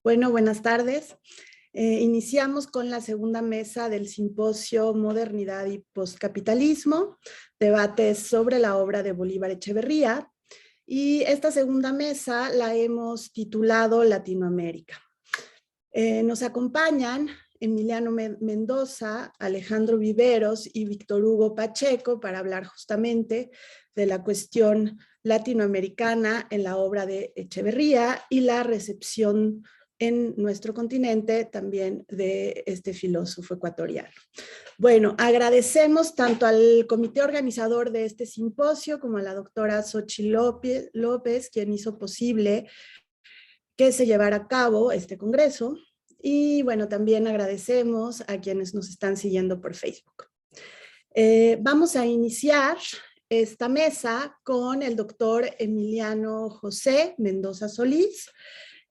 Bueno, buenas tardes. Iniciamos con la segunda mesa del simposio Modernidad y Postcapitalismo, debates sobre la obra de Bolívar Echeverría. Y esta segunda mesa la hemos titulado Latinoamérica. Nos acompañan Emiliano Mendoza, Alejandro Viveros y Víctor Hugo Pacheco para hablar justamente de la cuestión latinoamericana en la obra de Echeverría y la recepción en nuestro continente también de este filósofo ecuatoriano. Bueno, agradecemos tanto al comité organizador de este simposio como a la doctora Xochitl López, quien hizo posible que se llevara a cabo este congreso. Y bueno, también agradecemos a quienes nos están siguiendo por Facebook. Vamos a iniciar esta mesa con el doctor Emiliano José Mendoza Solís.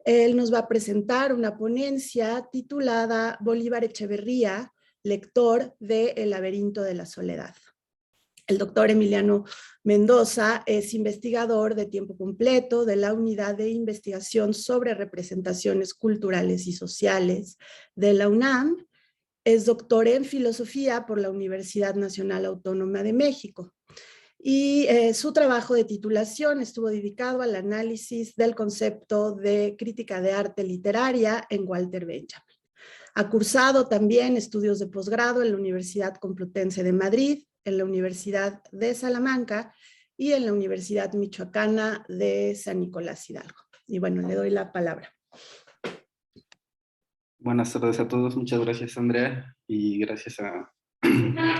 Él nos va a presentar una ponencia titulada Bolívar Echeverría, lector de El laberinto de la soledad. El doctor Emiliano Mendoza es investigador de tiempo completo de la Unidad de Investigación sobre Representaciones Culturales y Sociales de la UNAM. Es doctor en Filosofía por la Universidad Nacional Autónoma de México. Y su trabajo de titulación estuvo dedicado al análisis del concepto de crítica de arte literaria en Walter Benjamin. Ha cursado también estudios de posgrado en la Universidad Complutense de Madrid, en la Universidad de Salamanca y en la Universidad Michoacana de San Nicolás Hidalgo. Y bueno, le doy la palabra. Buenas tardes a todos, muchas gracias Andrea y gracias a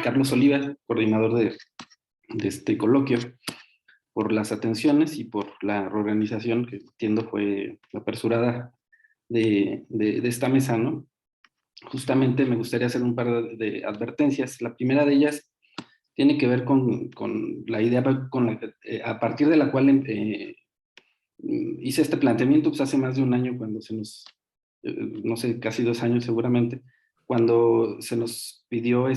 Carlos Oliva, coordinador de este coloquio, por las atenciones y por la reorganización que entiendo fue apresurada de esta mesa, ¿no? Justamente me gustaría hacer un par de advertencias. La primera de ellas tiene que ver con la idea a partir de la cual hice este planteamiento pues hace más de un año cuando se nos, no sé, casi 2 años seguramente, cuando se nos pidió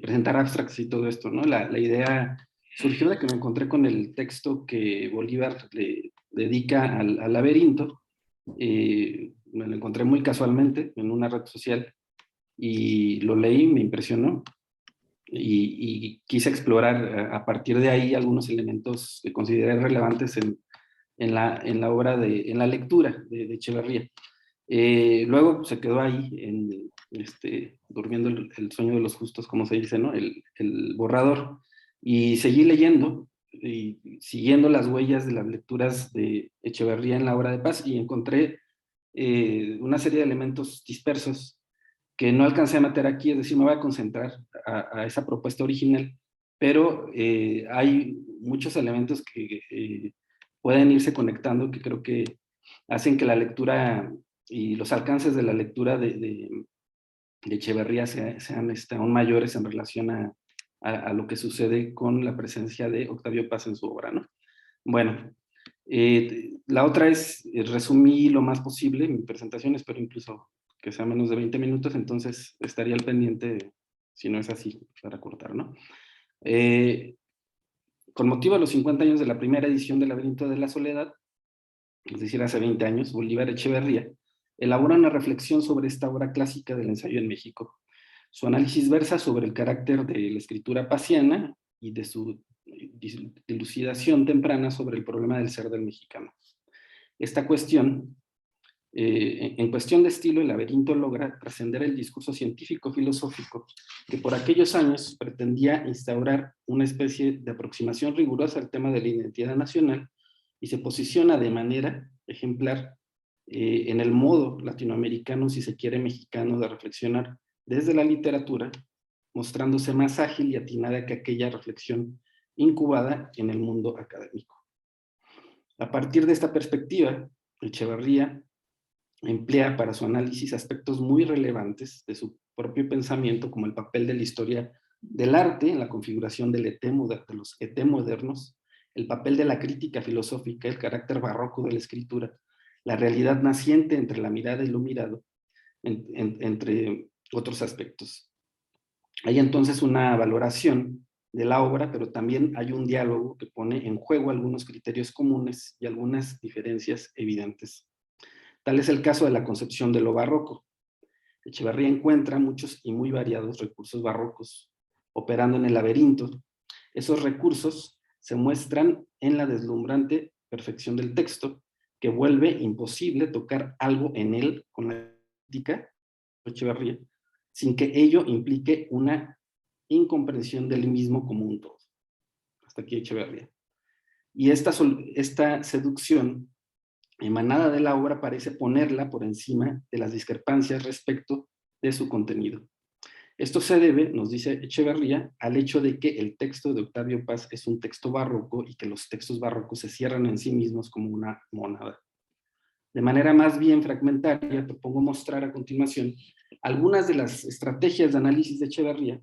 presentar abstracts y todo esto, ¿no? La idea surgió de que me encontré con el texto que Bolívar le dedica al laberinto. Me lo encontré muy casualmente en una red social y lo leí, me impresionó y quise explorar a partir de ahí algunos elementos que consideré relevantes en la obra, en la lectura de Echeverría. Luego se quedó ahí, durmiendo el sueño de los justos, como se dice, ¿no? El borrador. Y seguí leyendo y siguiendo las huellas de las lecturas de Echeverría en la obra de paz y encontré una serie de elementos dispersos que no alcancé a meter aquí, es decir, me voy a concentrar a esa propuesta original, pero hay muchos elementos que pueden irse conectando, que creo que hacen que la lectura y los alcances de la lectura de Echeverría sean aún mayores en relación a lo que sucede con la presencia de Octavio Paz en su obra, ¿no? Bueno, la otra es resumí lo más posible mi presentación, espero incluso que sea menos de 20 minutos, entonces estaría al pendiente, si no es así, para cortar, ¿no? Con motivo de los 50 años de la primera edición del Laberinto de la Soledad, es decir, hace 20 años, Bolívar Echeverría elabora una reflexión sobre esta obra clásica del ensayo en México. Su análisis versa sobre el carácter de la escritura pasiana y de su dilucidación temprana sobre el problema del ser del mexicano. Esta cuestión, en cuestión de estilo, el laberinto logra trascender el discurso científico-filosófico que por aquellos años pretendía instaurar una especie de aproximación rigurosa al tema de la identidad nacional y se posiciona de manera ejemplar en el modo latinoamericano, si se quiere mexicano, de reflexionar desde la literatura, mostrándose más ágil y atinada que aquella reflexión incubada en el mundo académico. A partir de esta perspectiva, Echeverría emplea para su análisis aspectos muy relevantes de su propio pensamiento, como el papel de la historia del arte en la configuración de los ET modernos, el papel de la crítica filosófica, el carácter barroco de la escritura, la realidad naciente entre la mirada y lo mirado, entre otros aspectos. Hay entonces una valoración de la obra, pero también hay un diálogo que pone en juego algunos criterios comunes y algunas diferencias evidentes. Tal es el caso de la concepción de lo barroco. Echeverría encuentra muchos y muy variados recursos barrocos operando en el laberinto. Esos recursos se muestran en la deslumbrante perfección del texto, que vuelve imposible tocar algo en él con la crítica de Echeverría, sin que ello implique una incomprensión del mismo como un todo. Hasta aquí Echeverría. Y esta seducción emanada de la obra parece ponerla por encima de las discrepancias respecto de su contenido. Esto se debe, nos dice Echeverría, al hecho de que el texto de Octavio Paz es un texto barroco y que los textos barrocos se cierran en sí mismos como una mónada. De manera más bien fragmentaria, propongo mostrar a continuación algunas de las estrategias de análisis de Echeverría,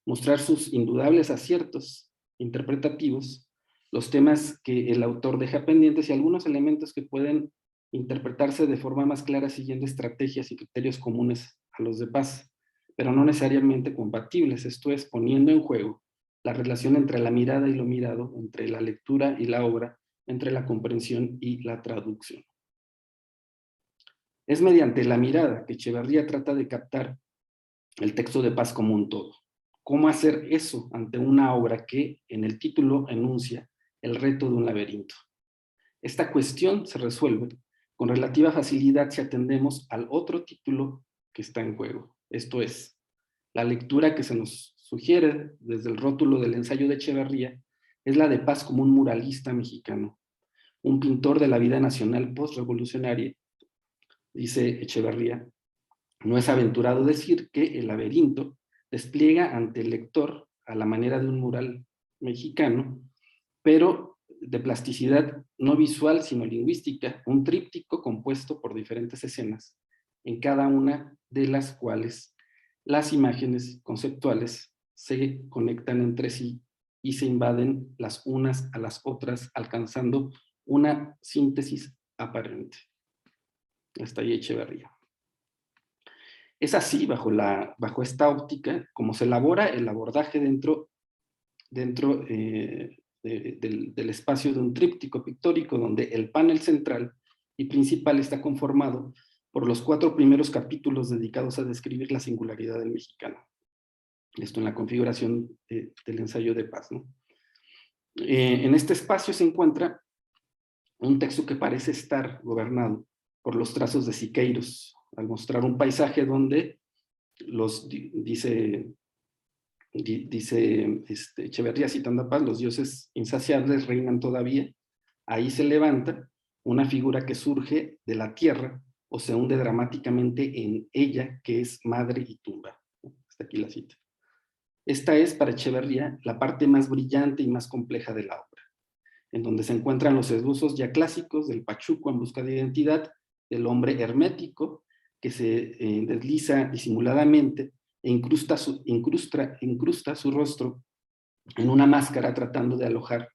mostrar sus indudables aciertos interpretativos, los temas que el autor deja pendientes y algunos elementos que pueden interpretarse de forma más clara siguiendo estrategias y criterios comunes a los de Paz, pero no necesariamente compatibles, esto es, poniendo en juego la relación entre la mirada y lo mirado, entre la lectura y la obra, entre la comprensión y la traducción. Es mediante la mirada que Echeverría trata de captar el texto de Paz como un todo. ¿Cómo hacer eso ante una obra que en el título enuncia el reto de un laberinto? Esta cuestión se resuelve con relativa facilidad si atendemos al otro título que está en juego. Esto es, la lectura que se nos sugiere desde el rótulo del ensayo de Echeverría es la de Paz como un muralista mexicano, un pintor de la vida nacional postrevolucionaria. Dice Echeverría, no es aventurado decir que el laberinto despliega ante el lector, a la manera de un mural mexicano, pero de plasticidad no visual sino lingüística, un tríptico compuesto por diferentes escenas, en cada una de las cuales las imágenes conceptuales se conectan entre sí y se invaden las unas a las otras, alcanzando una síntesis aparente. Hasta ahí Echeverría. Es así, bajo esta óptica, como se elabora el abordaje dentro del espacio de un tríptico pictórico, donde el panel central y principal está conformado por los 4 primeros capítulos dedicados a describir la singularidad del mexicano. Esto en la configuración del ensayo de Paz, ¿no? En este espacio se encuentra un texto que parece estar gobernado por los trazos de Siqueiros, al mostrar un paisaje donde dice Echeverría citando a Paz, los dioses insaciables reinan todavía. Ahí se levanta una figura que surge de la tierra o se hunde dramáticamente en ella, que es madre y tumba. Hasta aquí la cita. Esta es, para Echeverría, la parte más brillante y más compleja de la obra, en donde se encuentran los esbozos ya clásicos del pachuco en busca de identidad, del hombre hermético, que se desliza disimuladamente e incrusta su rostro en una máscara tratando de alojarse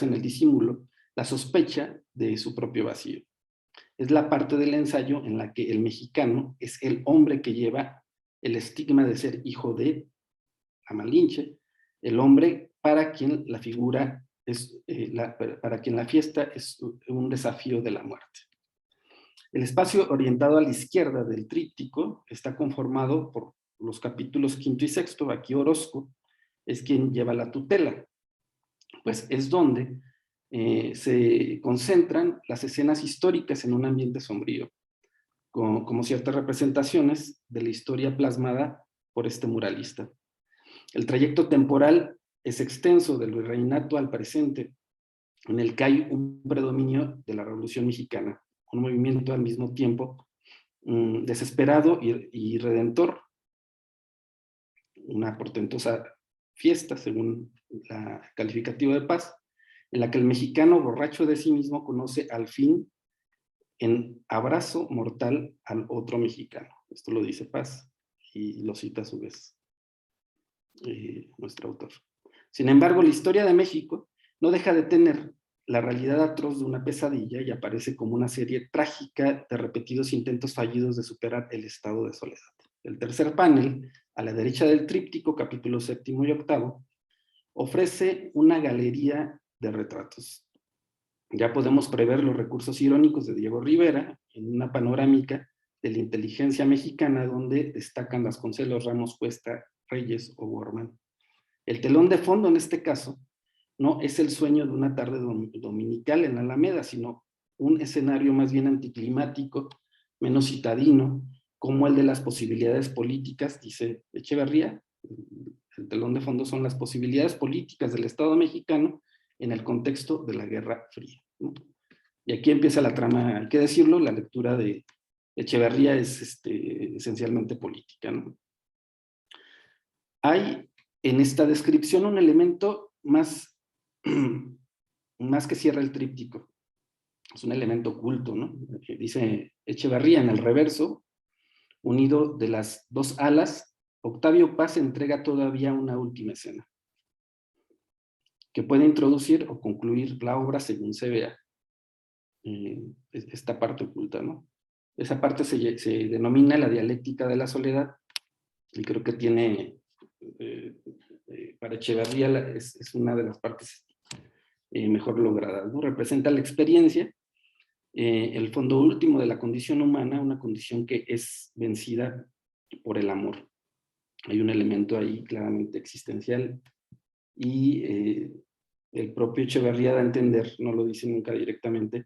en el disimulo la sospecha de su propio vacío. Es la parte del ensayo en la que el mexicano es el hombre que lleva el estigma de ser hijo de la Malinche, el hombre para quien la figura es, para quien la fiesta es un desafío de la muerte. El espacio orientado a la izquierda del tríptico está conformado por los capítulos 5 y 6. Aquí Orozco es quien lleva la tutela, pues es donde se concentran las escenas históricas en un ambiente sombrío, como ciertas representaciones de la historia plasmada por este muralista. El trayecto temporal es extenso del virreinato al presente, en el que hay un predominio de la Revolución Mexicana, un movimiento al mismo tiempo desesperado y redentor, una portentosa fiesta, según la calificativa de Paz, en la que el mexicano borracho de sí mismo conoce al fin en abrazo mortal al otro mexicano. Esto lo dice Paz y lo cita a su vez nuestro autor. Sin embargo, la historia de México no deja de tener la realidad atroz de una pesadilla y aparece como una serie trágica de repetidos intentos fallidos de superar el estado de soledad. El tercer panel, a la derecha del tríptico, capítulos 7 y 8, ofrece una galería de retratos. Ya podemos prever los recursos irónicos de Diego Rivera en una panorámica de la inteligencia mexicana donde destacan Vasconcelos, Ramos, Cuesta, Reyes o Borman. El telón de fondo en este caso no es el sueño de una tarde dominical en la Alameda, sino un escenario más bien anticlimático, menos citadino, como el de las posibilidades políticas, dice Echeverría. El telón de fondo son las posibilidades políticas del Estado mexicano en el contexto de la Guerra Fría, ¿no? Y aquí empieza la trama, hay que decirlo, la lectura de Echeverría es esencialmente política, ¿no? Hay en esta descripción un elemento más, más que cierra el tríptico. Es un elemento oculto, ¿no? Dice Echeverría en el reverso, unido de las dos alas, Octavio Paz entrega todavía una última escena, que puede introducir o concluir la obra según se vea. Esta parte oculta, ¿no? Esa parte se denomina la dialéctica de la soledad, y creo que tiene, para Echeverría es una de las partes mejor logradas, ¿no? Representa la experiencia, el fondo último de la condición humana, una condición que es vencida por el amor. Hay un elemento ahí claramente existencial, y el propio Echeverría da a entender, no lo dice nunca directamente,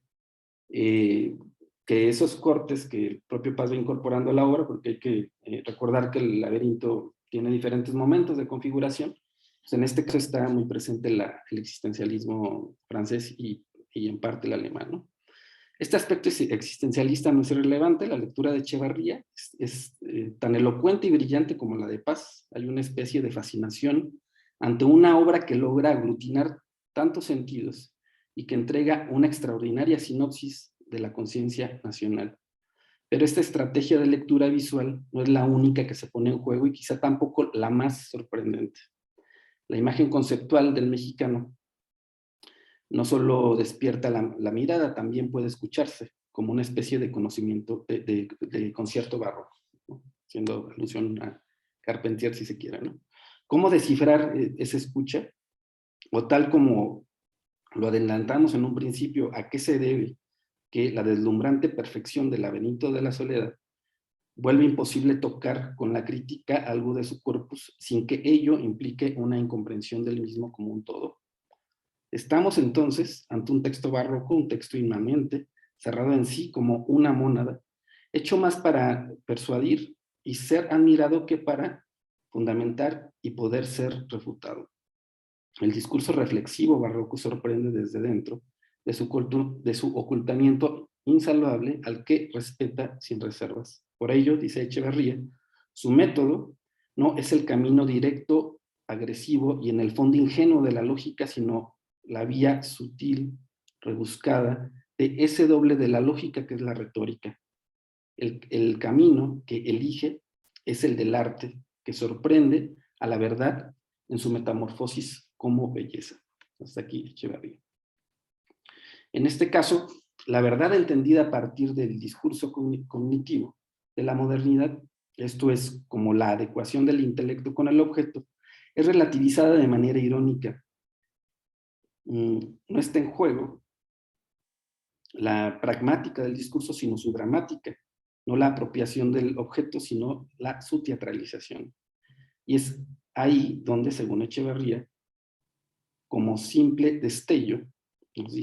que esos cortes que el propio Paz va incorporando a la obra, porque hay que recordar que el laberinto tiene diferentes momentos de configuración, pues en este caso está muy presente el existencialismo francés y en parte el alemán, ¿no? Este aspecto existencialista no es irrelevante. La lectura de Echeverría es tan elocuente y brillante como la de Paz. Hay una especie de fascinación ante una obra que logra aglutinar tantos sentidos y que entrega una extraordinaria sinopsis de la conciencia nacional. Pero esta estrategia de lectura visual no es la única que se pone en juego y quizá tampoco la más sorprendente. La imagen conceptual del mexicano no solo despierta la mirada, también puede escucharse como una especie de conocimiento, de concierto barroco, ¿no? Haciendo alusión a Carpentier si se quiere, ¿no? ¿Cómo descifrar esa escucha? O tal como lo adelantamos en un principio, ¿a qué se debe que la deslumbrante perfección del laberinto de la soledad vuelve imposible tocar con la crítica algo de su corpus sin que ello implique una incomprensión del mismo como un todo? Estamos entonces ante un texto barroco, un texto inmanente, cerrado en sí como una mónada, hecho más para persuadir y ser admirado que para fundamentar y poder ser refutado. El discurso reflexivo barroco sorprende desde dentro de su ocultamiento insalvable al que respeta sin reservas. Por ello, dice Echeverría, su método no es el camino directo, agresivo y en el fondo ingenuo de la lógica, sino la vía sutil, rebuscada, de ese doble de la lógica que es la retórica. El camino que elige es el del arte, que sorprende a la verdad en su metamorfosis como belleza. Hasta aquí, Echeverría. En este caso, la verdad entendida a partir del discurso cognitivo de la modernidad, esto es como la adecuación del intelecto con el objeto, es relativizada de manera irónica. No está en juego la pragmática del discurso, sino su dramática, no la apropiación del objeto, sino su teatralización. Y es ahí donde, según Echeverría, como simple destello, nos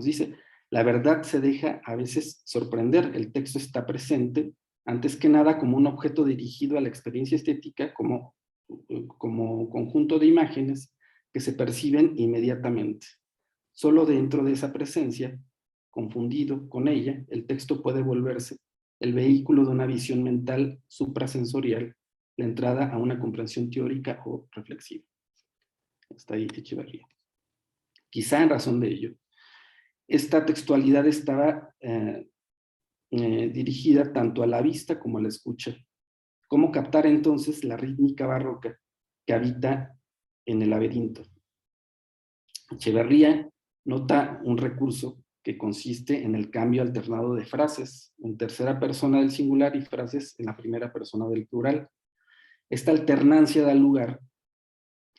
dice, la verdad se deja a veces sorprender, el texto está presente, antes que nada como un objeto dirigido a la experiencia estética, como conjunto de imágenes que se perciben inmediatamente. Solo dentro de esa presencia, confundido con ella, el texto puede volverse el vehículo de una visión mental suprasensorial, la entrada a una comprensión teórica o reflexiva. Hasta ahí Echeverría. Quizá en razón de ello, esta textualidad estaba dirigida tanto a la vista como a la escucha. ¿Cómo captar entonces la rítmica barroca que habita en el laberinto? Echeverría nota un recurso que consiste en el cambio alternado de frases en tercera persona del singular y frases en la primera persona del plural. Esta alternancia da lugar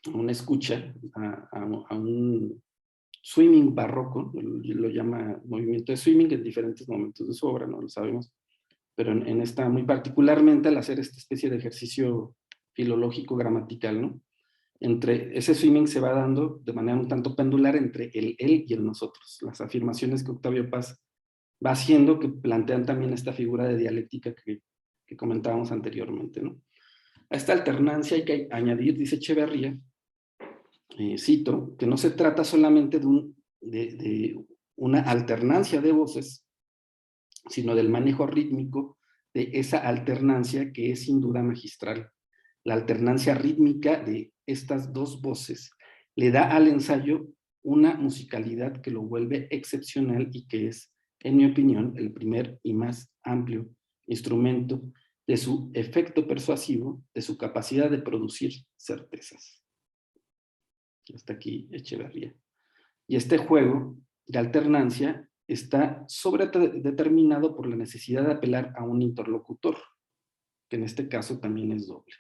a una escucha, a un swimming barroco, lo llama movimiento de swimming en diferentes momentos de su obra, no lo sabemos, pero en esta muy particularmente al hacer esta especie de ejercicio filológico gramatical, ¿no? Entre ese swimming se va dando de manera un tanto pendular entre el él y el nosotros, las afirmaciones que Octavio Paz va haciendo que plantean también esta figura de dialéctica que comentábamos anteriormente, ¿no? A esta alternancia hay que añadir, dice Echeverría, cito, que no se trata solamente de una alternancia de voces, sino del manejo rítmico de esa alternancia que es sin duda magistral. La alternancia rítmica de estas dos voces le da al ensayo una musicalidad que lo vuelve excepcional y que es, en mi opinión, el primer y más amplio instrumento de su efecto persuasivo, de su capacidad de producir certezas. Hasta aquí Echeverría. Y este juego de alternancia está sobredeterminado por la necesidad de apelar a un interlocutor, que en este caso también es doble.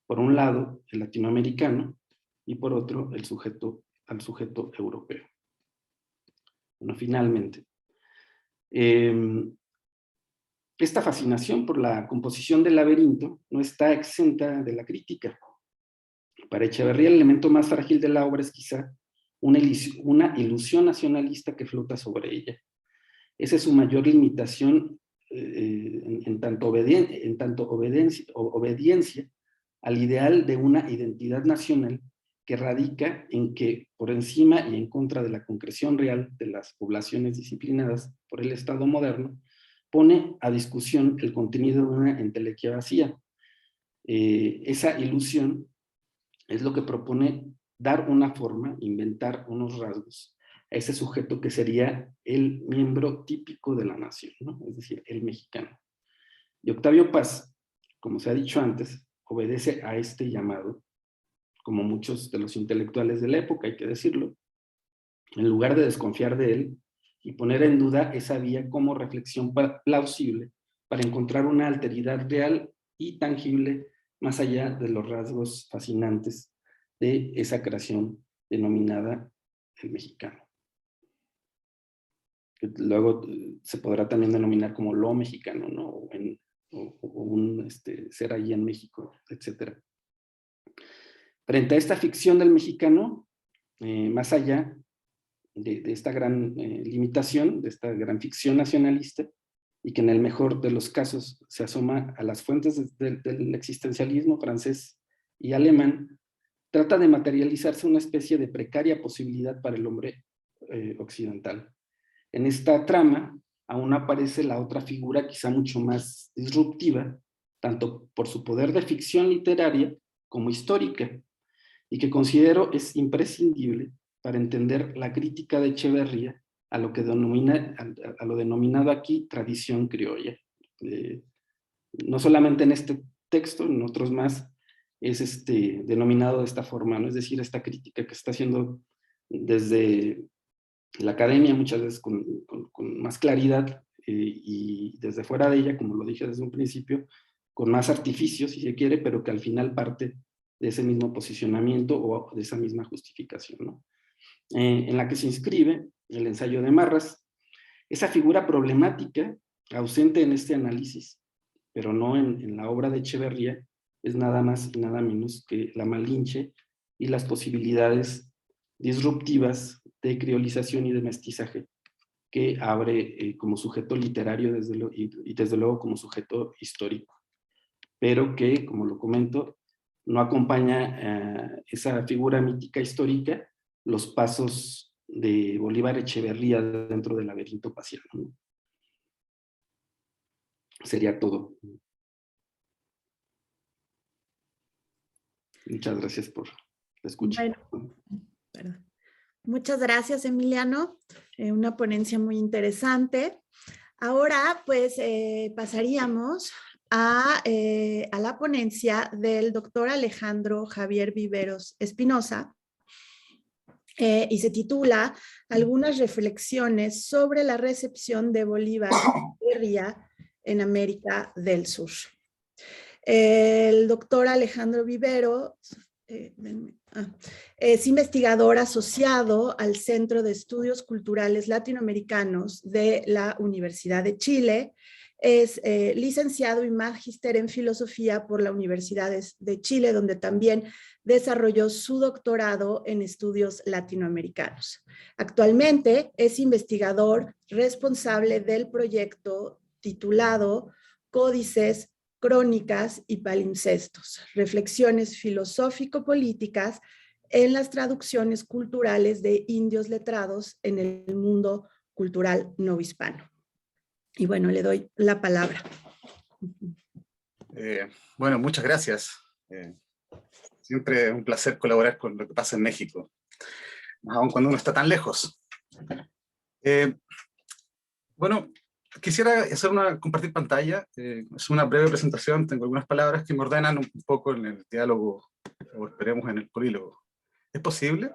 Por un lado, el latinoamericano, y por otro, al sujeto europeo. Bueno, finalmente, esta fascinación por la composición del laberinto no está exenta de la crítica. Para Echeverría, el elemento más frágil de la obra es quizá una ilusión nacionalista que flota sobre ella. Esa es su mayor limitación en tanto obediencia al ideal de una identidad nacional que radica en que, por encima y en contra de la concreción real de las poblaciones disciplinadas por el Estado moderno, pone a discusión el contenido de una entelequia vacía. Esa ilusión es lo que propone dar una forma, inventar unos rasgos a ese sujeto que sería el miembro típico de la nación, ¿no? Es decir, el mexicano. Y Octavio Paz, como se ha dicho antes, obedece a este llamado, como muchos de los intelectuales de la época, hay que decirlo, en lugar de desconfiar de él y poner en duda esa vía como reflexión plausible para encontrar una alteridad real y tangible más allá de los rasgos fascinantes de esa creación denominada el mexicano. Que luego se podrá también denominar como lo mexicano, ¿no? O un ser allí en México, etc. Frente a esta ficción del mexicano, más allá de esta gran limitación, de esta gran ficción nacionalista, y que en el mejor de los casos se asoma a las fuentes del existencialismo francés y alemán, trata de materializarse una especie de precaria posibilidad para el hombre occidental. En esta trama aún aparece la otra figura quizá mucho más disruptiva, tanto por su poder de ficción literaria como histórica, y que considero es imprescindible para entender la crítica de Echeverría a lo denominado aquí tradición criolla. No solamente en este texto, en otros más, es denominado de esta forma, ¿no? Es decir, esta crítica que está haciendo desde la academia muchas veces con más claridad y desde fuera de ella, como lo dije desde un principio, con más artificio, si se quiere, pero que al final parte de ese mismo posicionamiento o de esa misma justificación, ¿no? En la que se inscribe el ensayo de Marras, esa figura problemática, ausente en este análisis, pero no en la obra de Echeverría, es nada más y nada menos que la Malinche y las posibilidades disruptivas de criolización y de mestizaje que abre como sujeto literario y desde luego como sujeto histórico, pero que, como lo comento, no acompaña esa figura mítica histórica los pasos de Bolívar Echeverría dentro del laberinto pasiano, ¿no? Sería todo. Muchas gracias por la escucha. Bueno, perdón. Muchas gracias, Emiliano. Una ponencia muy interesante. Ahora, pues, pasaríamos a la ponencia del doctor Alejandro Javier Viveros Espinosa, y se titula Algunas reflexiones sobre la recepción de Bolívar Echeverría en América del Sur. El doctor Alejandro Viveros Es investigador asociado al Centro de Estudios Culturales Latinoamericanos de la Universidad de Chile. Es licenciado y magíster en filosofía por la Universidad de Chile, donde también desarrolló su doctorado en estudios latinoamericanos. Actualmente es investigador responsable del proyecto titulado Códices, Crónicas y Palimpsestos, reflexiones filosófico-políticas en las traducciones culturales de indios letrados en el mundo cultural no hispano. Y bueno, le doy la palabra. Bueno, muchas gracias. Siempre es un placer colaborar con lo que pasa en México, aun cuando uno está tan lejos. Bueno, quisiera compartir pantalla. Es una breve presentación, tengo algunas palabras que me ordenan un poco en el diálogo, o esperemos en el polílogo. ¿Es posible?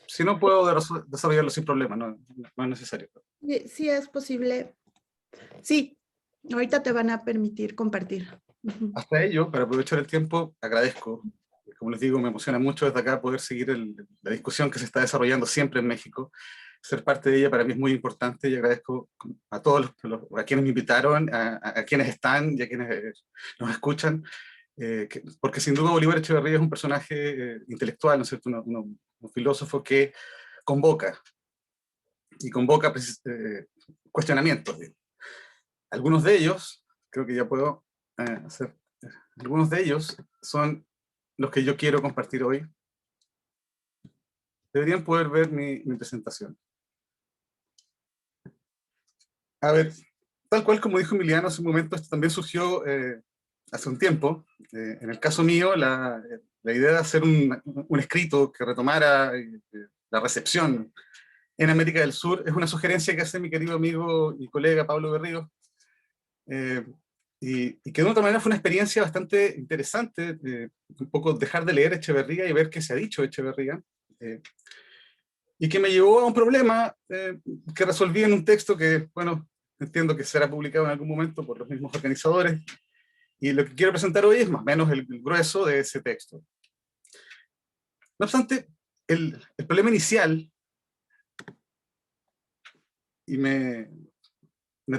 Si no, puedo desarrollarlo sin problema, no es necesario. Sí, es posible. Sí, ahorita te van a permitir compartir. Hasta ello, para aprovechar el tiempo, agradezco. Como les digo, me emociona mucho desde acá poder seguir la discusión que se está desarrollando siempre en México. Ser parte de ella para mí es muy importante y agradezco a todos a quienes me invitaron, a quienes están y a quienes nos escuchan, porque sin duda Bolívar Echeverría es un personaje intelectual, ¿no es cierto? Un filósofo que convoca cuestionamientos. Algunos de ellos, creo que ya puedo hacer, algunos de ellos son los que yo quiero compartir hoy. Deberían poder ver mi presentación. A ver, tal cual como dijo Emiliano hace un momento, esto también surgió hace un tiempo. En el caso mío, la idea de hacer un escrito que retomara la recepción en América del Sur es una sugerencia que hace mi querido amigo y colega Pablo Berríos, y que de otra manera fue una experiencia bastante interesante, un poco dejar de leer Echeverría y ver qué se ha dicho de Echeverría, y que me llevó a un problema que resolví en un texto que, bueno, entiendo que será publicado en algún momento por los mismos organizadores, y lo que quiero presentar hoy es más o menos el grueso de ese texto. No obstante, el problema inicial, y me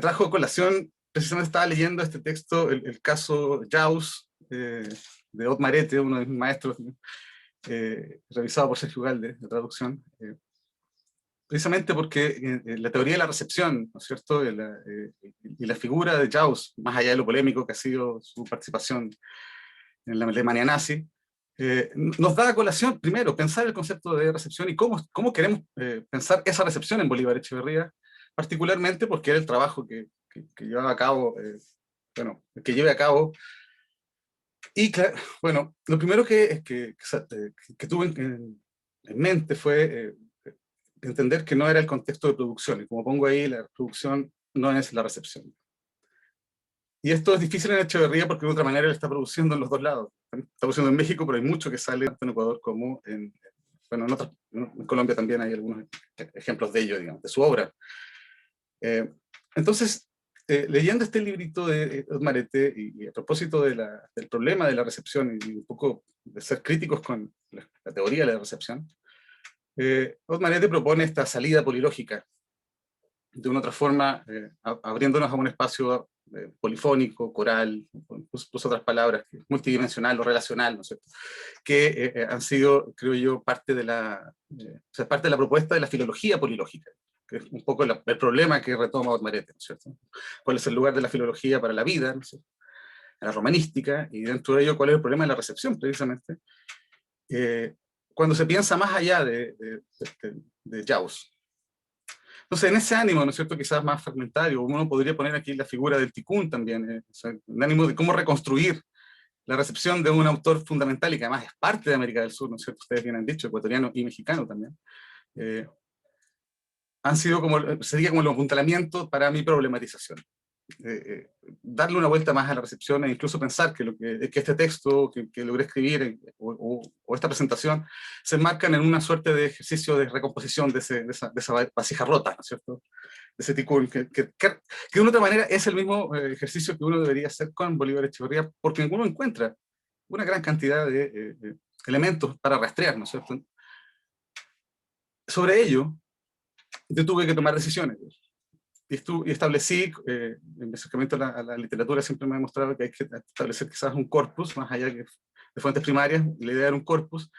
trajo a colación, precisamente estaba leyendo este texto, el caso Jaus, de Ot Marete, uno de mis maestros, revisado por Sergio Galde, de traducción, precisamente porque la teoría de la recepción, ¿no es cierto?, y la figura de Jaus, más allá de lo polémico que ha sido su participación en la Alemania nazi, nos da a colación, primero, pensar el concepto de recepción y cómo queremos pensar esa recepción en Bolívar Echeverría, particularmente porque era el trabajo que llevaba a cabo, que lleve a cabo. Y claro, bueno, lo primero que tuve en mente fue entender que no era el contexto de producción, y como pongo ahí, la producción no es la recepción. Y esto es difícil en Echeverría porque de otra manera él está produciendo en los dos lados. Está produciendo en México, pero hay mucho que sale tanto en Ecuador como en Colombia también hay algunos ejemplos de ello, digamos, de su obra. Entonces, leyendo este librito de Ot Marete, y a propósito del problema de la recepción y un poco de ser críticos con la teoría de la recepción, Ot Marete propone esta salida polilógica, de una otra forma, abriéndonos a un espacio polifónico, coral, puso otras palabras, multidimensional o relacional, ¿no es cierto?, que han sido, creo yo, parte de la propuesta de la filología polilógica, que es un poco el problema que retoma Ot Marete, ¿no es cierto? ¿Cuál es el lugar de la filología para la vida, ¿no es cierto?, la romanística, y dentro de ello, ¿cuál es el problema de la recepción, precisamente? Cuando se piensa más allá de Jaus. Entonces, en ese ánimo, ¿no es cierto?, quizás más fragmentario, uno podría poner aquí la figura del Tikkun también, o sea, un ánimo de cómo reconstruir la recepción de un autor fundamental y que además es parte de América del Sur, ¿no es cierto?, ustedes bien han dicho, ecuatoriano y mexicano también, sería como el apuntalamiento para mi problematización. darle una vuelta más a la recepción e incluso pensar que este texto que logré escribir o esta presentación se enmarcan en una suerte de ejercicio de recomposición de esa vasija rota, ¿no es cierto? De ese ticún, que de una otra manera es el mismo ejercicio que uno debería hacer con Bolívar Echeverría, porque uno encuentra una gran cantidad de elementos para rastrear, ¿no es cierto? Sobre ello, yo tuve que tomar decisiones. Y establecí, en mi acercamiento a la literatura siempre me ha demostrado que hay que establecer quizás un corpus, más allá de fuentes primarias, la idea era un corpus,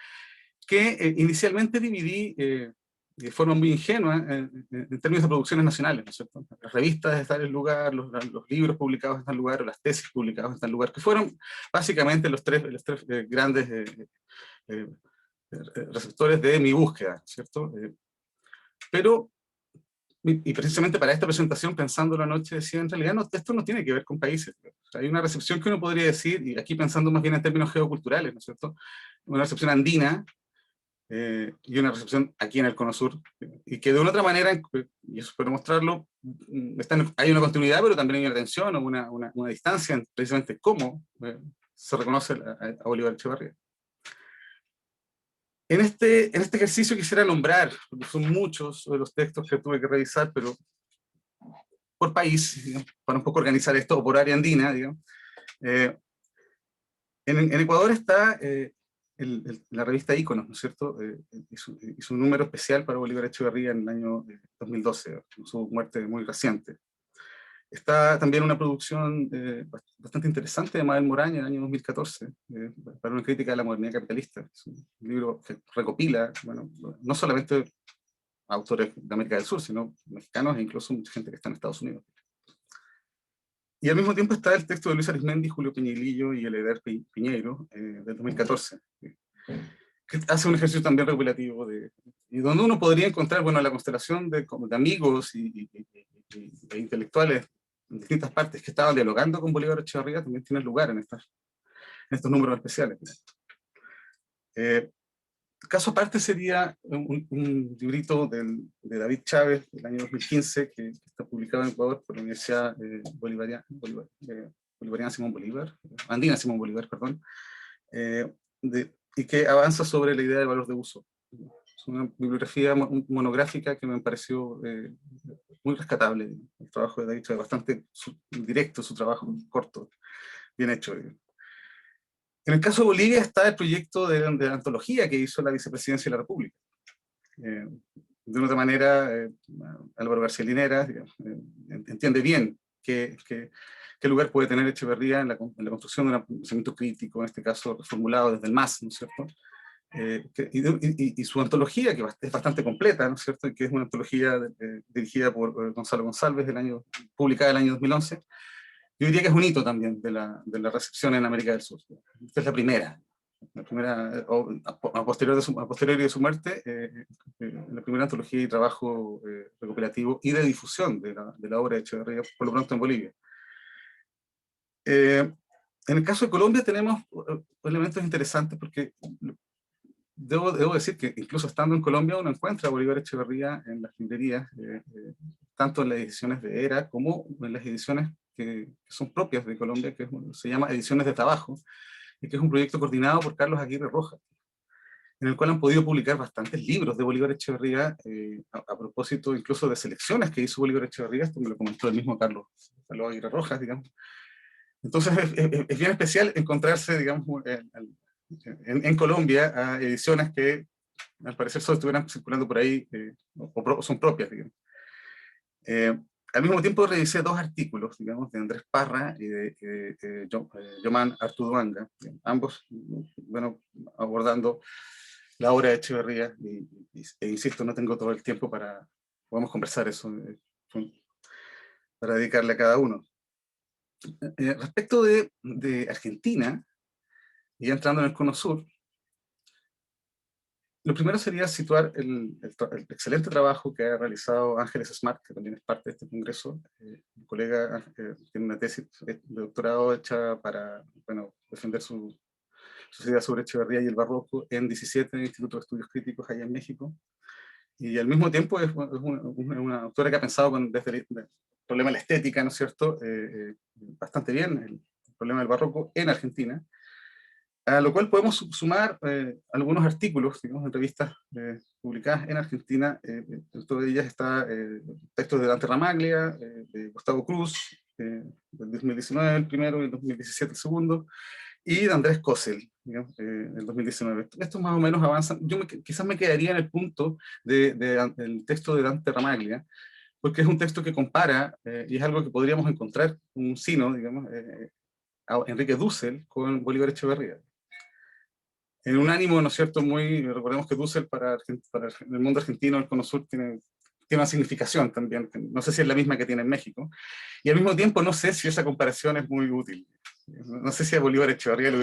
que inicialmente dividí de forma muy ingenua en términos de producciones nacionales, ¿no es cierto? Las revistas están en el lugar, los libros publicados en tal lugar, o las tesis publicadas en tal lugar, que fueron básicamente los tres grandes receptores de mi búsqueda, ¿cierto? Pero y precisamente para esta presentación, pensando la noche, decía, en realidad esto no tiene que ver con países. O sea, hay una recepción que uno podría decir, y aquí pensando más bien en términos geoculturales, ¿no es cierto? Una recepción andina y una recepción aquí en el Cono Sur, y que de una otra manera, y eso espero mostrarlo, hay una continuidad, pero también hay una tensión o una distancia en precisamente cómo se reconoce a Bolívar Echeverría. En este ejercicio quisiera nombrar, porque son muchos los textos que tuve que revisar, pero por país, digamos, para un poco organizar esto, o por área andina, digamos. En Ecuador está la revista Íconos, ¿no es cierto? Hizo un número especial para Bolívar Echeverría en el año 2012, su muerte muy reciente. Está también una producción bastante interesante de Mabel Moraña en el año 2014, para una crítica de la modernidad capitalista. Es un libro que recopila, bueno, no solamente autores de América del Sur, sino mexicanos e incluso mucha gente que está en Estados Unidos. Y al mismo tiempo está el texto de Luis Arizmendi, Julio Piñeilillo y Eleder Piñeiro, del 2014, que hace un ejercicio también recopilativo, y donde uno podría encontrar, bueno, la constelación de amigos e intelectuales en distintas partes que estaban dialogando con Bolívar Echeverría, también tiene lugar en estos números especiales. Caso aparte sería un librito de David Chávez del año 2015, que está publicado en Ecuador por la Universidad Bolivariana Simón Bolívar, Andina Simón Bolívar, perdón, y que avanza sobre la idea del valor de uso. Es una bibliografía monográfica que me pareció muy rescatable. El trabajo de David Chávez, bastante directo, su trabajo corto, bien hecho. En el caso de Bolivia está el proyecto de antología que hizo la Vicepresidencia de la República. De una otra manera, Álvaro García Linera, digamos, entiende bien qué lugar puede tener Echeverría en la construcción de un pensamiento crítico, en este caso reformulado desde el MAS, ¿no es cierto? Y su antología, que es bastante completa, ¿no es cierto? Y que es una antología dirigida por Gonzalo González, publicada en el año 2011, yo diría que es un hito también de la recepción en América del Sur. Esta es la primera a posteriori de su muerte, la primera antología y trabajo recopilativo y de difusión de la obra de Echeverría, por lo pronto en Bolivia. En el caso de Colombia tenemos elementos interesantes, porque debo decir que incluso estando en Colombia uno encuentra a Bolívar Echeverría en las librerías, tanto en las ediciones de Era como en las ediciones que son propias de Colombia, que se llama Ediciones de Trabajo, y que es un proyecto coordinado por Carlos Aguirre Rojas, en el cual han podido publicar bastantes libros de Bolívar Echeverría, a propósito incluso de selecciones que hizo Bolívar Echeverría, esto me lo comentó el mismo Carlos Aguirre Rojas, digamos. Entonces es bien especial encontrarse, digamos, en Colombia a ediciones que al parecer solo estuvieran circulando por ahí, o son propias, digamos. Al mismo tiempo revisé dos artículos, digamos, de Andrés Parra y de Yoman Artuduanga, ambos, bueno, abordando la obra de Echeverría, e insisto, no tengo todo el tiempo podemos conversar eso, para dedicarle a cada uno. Respecto de Argentina, y ya entrando en el Cono Sur, lo primero sería situar el excelente trabajo que ha realizado Ángeles Smart, que también es parte de este congreso. Mi colega tiene una tesis de doctorado hecha para, bueno, defender su idea sobre Echeverría y el barroco en 17 Instituto de Estudios Críticos allá en México. Y al mismo tiempo es una autora que ha pensado desde problema de la estética, ¿no es cierto? Bastante bien, el problema del barroco en Argentina, a lo cual podemos sumar algunos artículos, digamos, en revistas publicadas en Argentina. Dentro de ellas está textos de Dante Ramaglia, de Gustavo Cruz, del 2019 el primero y el 2017 el segundo, y de Andrés Kossel, digamos, el 2019. Estos más o menos avanzan. Quizás me quedaría en el punto del texto de Dante Ramaglia, porque es un texto que compara, y es algo que podríamos encontrar, un sino, digamos, a Enrique Dussel con Bolívar Echeverría. En un ánimo, ¿no es cierto?, recordemos que Dussel para el mundo argentino, el Cono Sur, tiene una significación también, no sé si es la misma que tiene en México, y al mismo tiempo no sé si esa comparación es muy útil. No sé si a Bolívar Echeverría le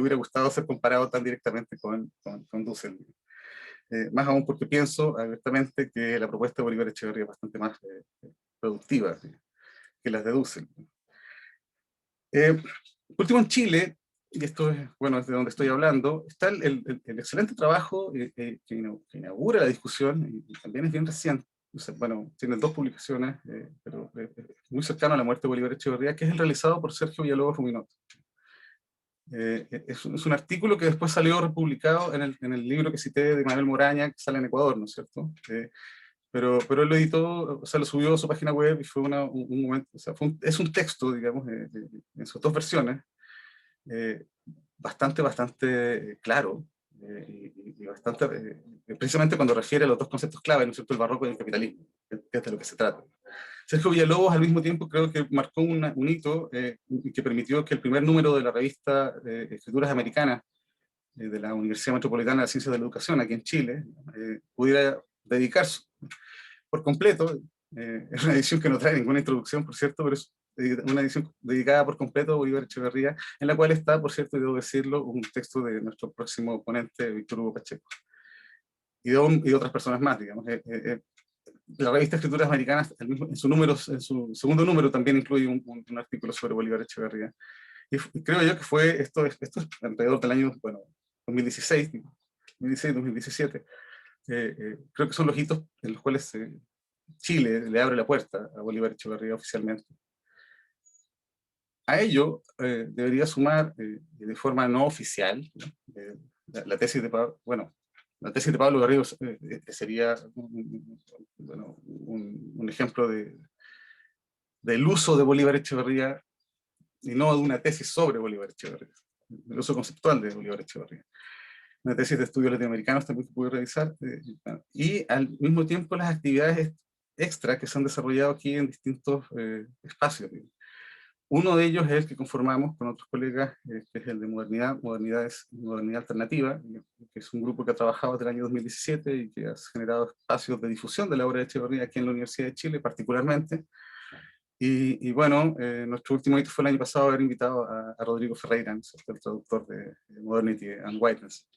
hubiera gustado ser comparado tan directamente con Dussel. Más aún porque pienso abiertamente que la propuesta de Bolívar Echeverría es bastante más productiva que las de Dussel. Por último, en Chile, y esto es, bueno, es de donde estoy hablando, está el excelente trabajo que inaugura la discusión, y también es bien reciente. O sea, bueno, tiene 2 publicaciones, pero muy cercano a la muerte de Bolívar Echeverría, que es el realizado por Sergio Villalobos Ruminot. Es un artículo que después salió republicado en el libro que cité de Manuel Moraña, que sale en Ecuador, ¿no es cierto? Pero él lo editó, o sea, lo subió a su página web y fue un momento, o sea, es un texto, digamos, en sus 2 versiones, bastante claro, y bastante, precisamente cuando refiere a los 2 conceptos clave, ¿no es cierto?, el barroco y el capitalismo, que es de lo que se trata. Sergio Villalobos al mismo tiempo creo que marcó un hito que permitió que el primer número de la revista Escrituras Americanas de la Universidad Metropolitana de Ciencias de la Educación, aquí en Chile, pudiera dedicarse por completo, es una edición que no trae ninguna introducción, por cierto, pero es una edición dedicada por completo a Bolívar Echeverría, en la cual está, por cierto, y debo decirlo, un texto de nuestro próximo ponente, Víctor Hugo Pacheco, y de otras personas más, digamos. La revista Escrituras Americanas, en su segundo número, también incluye un artículo sobre Bolívar Echeverría. Y creo yo que esto es alrededor del año, bueno, 2016, 2017. Creo que son los hitos en los cuales Chile le abre la puerta a Bolívar Echeverría oficialmente. A ello debería sumar de forma no oficial, ¿no?, la tesis de Pablo, bueno, la tesis de Pablo Garrido sería un ejemplo del uso de Bolívar Echeverría, y no de una tesis sobre Bolívar Echeverría, el uso conceptual de Bolívar Echeverría. Una tesis de estudios latinoamericanos también que pude revisar, y al mismo tiempo las actividades extra que se han desarrollado aquí en distintos espacios. Uno de ellos es el que conformamos con otros colegas, que es el de Modernidad Alternativa, que es un grupo que ha trabajado desde el año 2017 y que ha generado espacios de difusión de la obra de Echeverría aquí en la Universidad de Chile particularmente. Y bueno, nuestro último hito fue el año pasado haber invitado a Rodrigo Ferreira, el traductor de Modernity and Whiteness.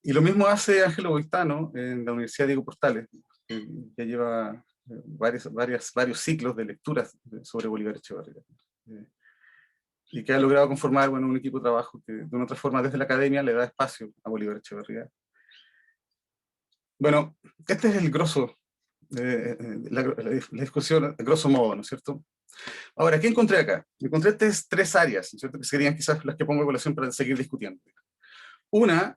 Y lo mismo hace Ángelo Boitano en la Universidad Diego Portales, que ya lleva varios ciclos de lecturas sobre Bolívar Echeverría, y que ha logrado conformar, bueno, un equipo de trabajo que de una otra forma desde la academia le da espacio a Bolívar Echeverría. Bueno, este es el grosso, la discusión, el grosso modo, ¿no es cierto? Ahora, ¿qué encontré acá? Encontré 3 áreas, ¿no es cierto?, que serían quizás las que pongo en evaluación para seguir discutiendo. Una,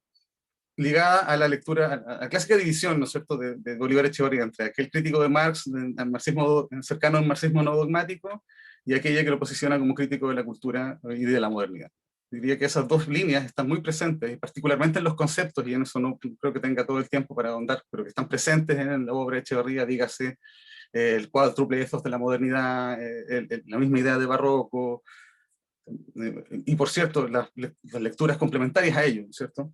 ligada a la lectura, a la clásica división, ¿no es cierto?, de Bolívar Echeverría entre aquel crítico de Marx, al marxismo cercano al marxismo no dogmático, y aquella que lo posiciona como crítico de la cultura y de la modernidad. Diría que esas 2 líneas están muy presentes, y particularmente en los conceptos, y en eso no creo que tenga todo el tiempo para ahondar, pero que están presentes en la obra de Echeverría, dígase el cuádruple ethos de la modernidad, la misma idea de barroco, y por cierto, las lecturas complementarias a ello, ¿cierto?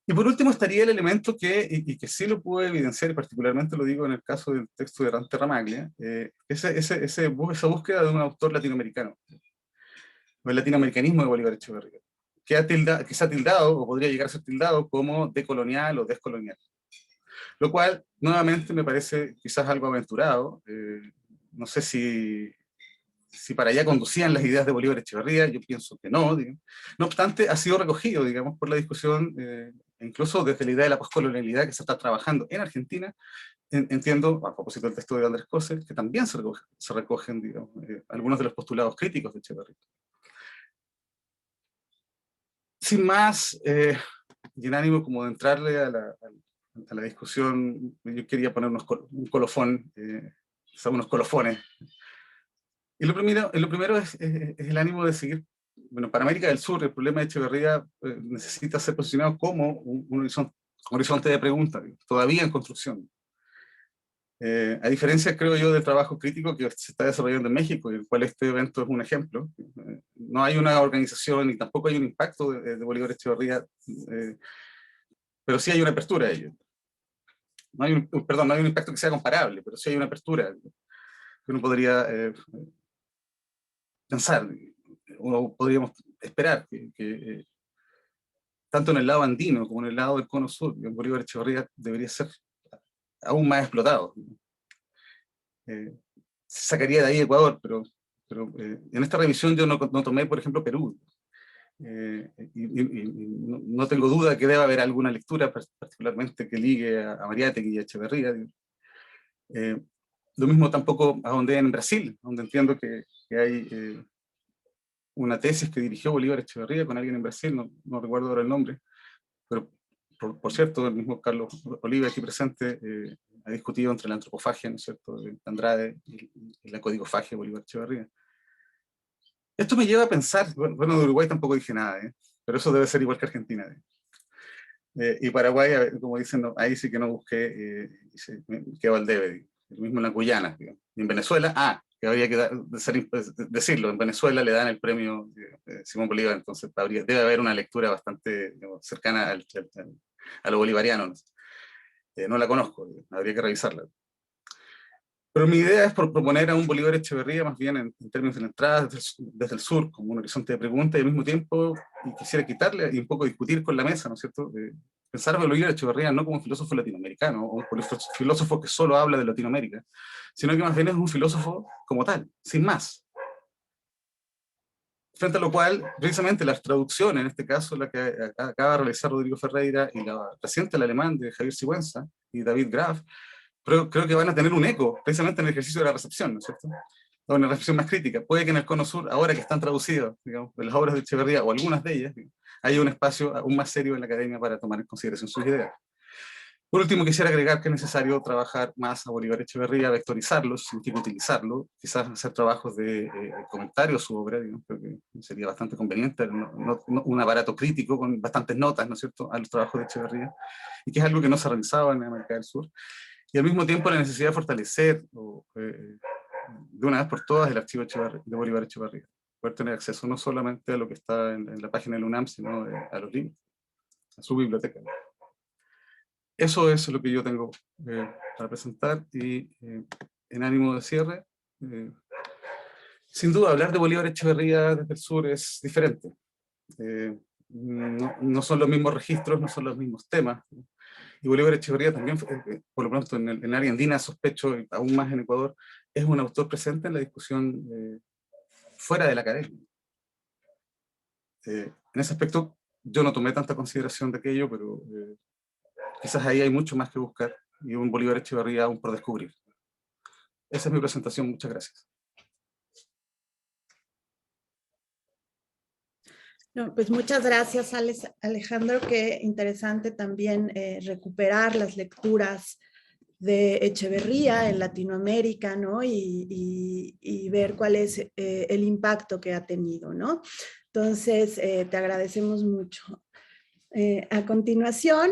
Y por último estaría el elemento y que sí lo puedo evidenciar, y particularmente lo digo en el caso del texto de Dante Ramaglia, esa búsqueda de un autor latinoamericano, o el latinoamericanismo de Bolívar Echeverría, que se ha tildado, o podría llegar a ser tildado, como decolonial o descolonial. Lo cual, nuevamente, me parece quizás algo aventurado. No sé si para allá conducían las ideas de Bolívar Echeverría, yo pienso que no. Digamos. No obstante, ha sido recogido, digamos, por la discusión incluso desde la idea de la poscolonialidad que se está trabajando en Argentina, entiendo, a propósito del texto de Andrés Cossel, que también se recogen digamos, algunos de los postulados críticos de Echeverría. Sin más, y en ánimo como de entrarle a la discusión, yo quería poner un colofón, o sea, unos colofones. Y lo primero es el ánimo de seguir. Bueno, para América del Sur el problema de Echeverría necesita ser posicionado como un horizonte de preguntas, todavía en construcción. A diferencia, creo yo, del trabajo crítico que se está desarrollando en México, y el cual este evento es un ejemplo, no hay una organización y tampoco hay un impacto de Bolívar Echeverría, pero sí hay una apertura a ello. No hay no hay un impacto que sea comparable, pero sí hay una apertura que uno podría pensar, uno podríamos esperar que tanto en el lado andino como en el lado del cono sur, Bolívar Echeverría debería ser aún más explotado. Se sacaría de ahí Ecuador, pero en esta revisión yo no tomé, por ejemplo, Perú. Y no tengo duda que deba haber alguna lectura, particularmente que ligue a Mariátegui y a Echeverría. Lo mismo tampoco ahondé en Brasil, donde entiendo que hay una tesis que dirigió Bolívar Echeverría con alguien en Brasil, no recuerdo ahora el nombre, pero por cierto, el mismo Carlos Oliva aquí presente ha discutido entre la antropofagia, ¿no es cierto?, de Andrade y la codigofagia de Bolívar Echeverría. Esto me lleva a pensar, bueno, de Uruguay tampoco dije nada, pero eso debe ser igual que Argentina. Y Paraguay, como dicen, no, ahí sí que no busqué, me quedo al debe, lo mismo en la Guyana. Digamos. Y en Venezuela, que habría que decirlo, en Venezuela le dan el premio Simón Bolívar, entonces debe haber una lectura bastante digamos, cercana a lo bolivariano. No la conozco, habría que revisarla. Pero mi idea es proponer a un Bolívar Echeverría, más bien en términos de la entrada desde el sur, como un horizonte de preguntas, y al mismo tiempo y quisiera quitarle y un poco discutir con la mesa, ¿no es cierto? Pensar a Bolívar Echeverría no como un filósofo latinoamericano, o un filósofo que solo habla de Latinoamérica, sino que más bien es un filósofo como tal, sin más. Frente a lo cual, precisamente las traducciones, en este caso la que acaba de realizar Rodrigo Ferreira y la reciente el alemán de Javier Sigüenza y David Graf, pero creo que van a tener un eco, precisamente en el ejercicio de la recepción, ¿no es cierto? O en la recepción más crítica. Puede que en el Cono Sur, ahora que están traducidas, digamos, de las obras de Echeverría, o algunas de ellas, digamos, haya un espacio aún más serio en la academia para tomar en consideración sus ideas. Por último, quisiera agregar que es necesario trabajar más a Bolívar Echeverría, vectorizarlo, significa utilizarlo, quizás hacer trabajos de comentario a su obra, digamos, creo que sería bastante conveniente, un aparato crítico con bastantes notas, ¿no es cierto?, a los trabajos de Echeverría, y que es algo que no se realizaba en América del Sur. Y al mismo tiempo la necesidad de fortalecer de una vez por todas el archivo de Bolívar Echeverría. Poder tener acceso no solamente a lo que está en la página del UNAM, sino a los libros, a su biblioteca. Eso es lo que yo tengo para presentar y en ánimo de cierre, sin duda hablar de Bolívar Echeverría desde el sur es diferente. No son los mismos registros, no son los mismos temas. Y Bolívar Echeverría también, por lo pronto en el área andina, sospecho, y aún más en Ecuador, es un autor presente en la discusión fuera de la academia. En ese aspecto yo no tomé tanta consideración de aquello, pero quizás ahí hay mucho más que buscar y un Bolívar Echeverría aún por descubrir. Esa es mi presentación, muchas gracias. No, pues muchas gracias, Alejandro, qué interesante también recuperar las lecturas de Echeverría en Latinoamérica, ¿no? Y ver cuál es el impacto que ha tenido, ¿no? Entonces, te agradecemos mucho. A continuación,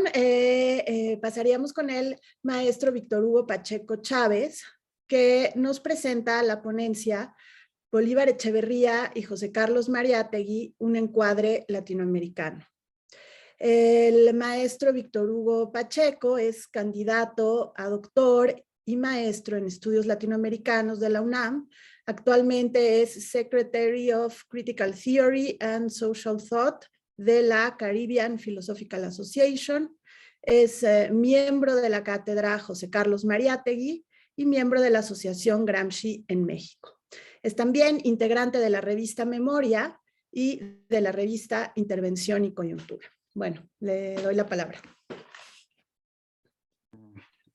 pasaríamos con el maestro Víctor Hugo Pacheco Chávez, que nos presenta la ponencia Bolívar Echeverría y José Carlos Mariátegui, un encuadre latinoamericano. El maestro Víctor Hugo Pacheco es candidato a doctor y maestro en estudios latinoamericanos de la UNAM. Actualmente es Secretary of Critical Theory and Social Thought de la Caribbean Philosophical Association. Es miembro de la cátedra José Carlos Mariátegui y miembro de la Asociación Gramsci en México. Es también integrante de la revista Memoria y de la revista Intervención y Coyuntura. bueno, le doy la palabra.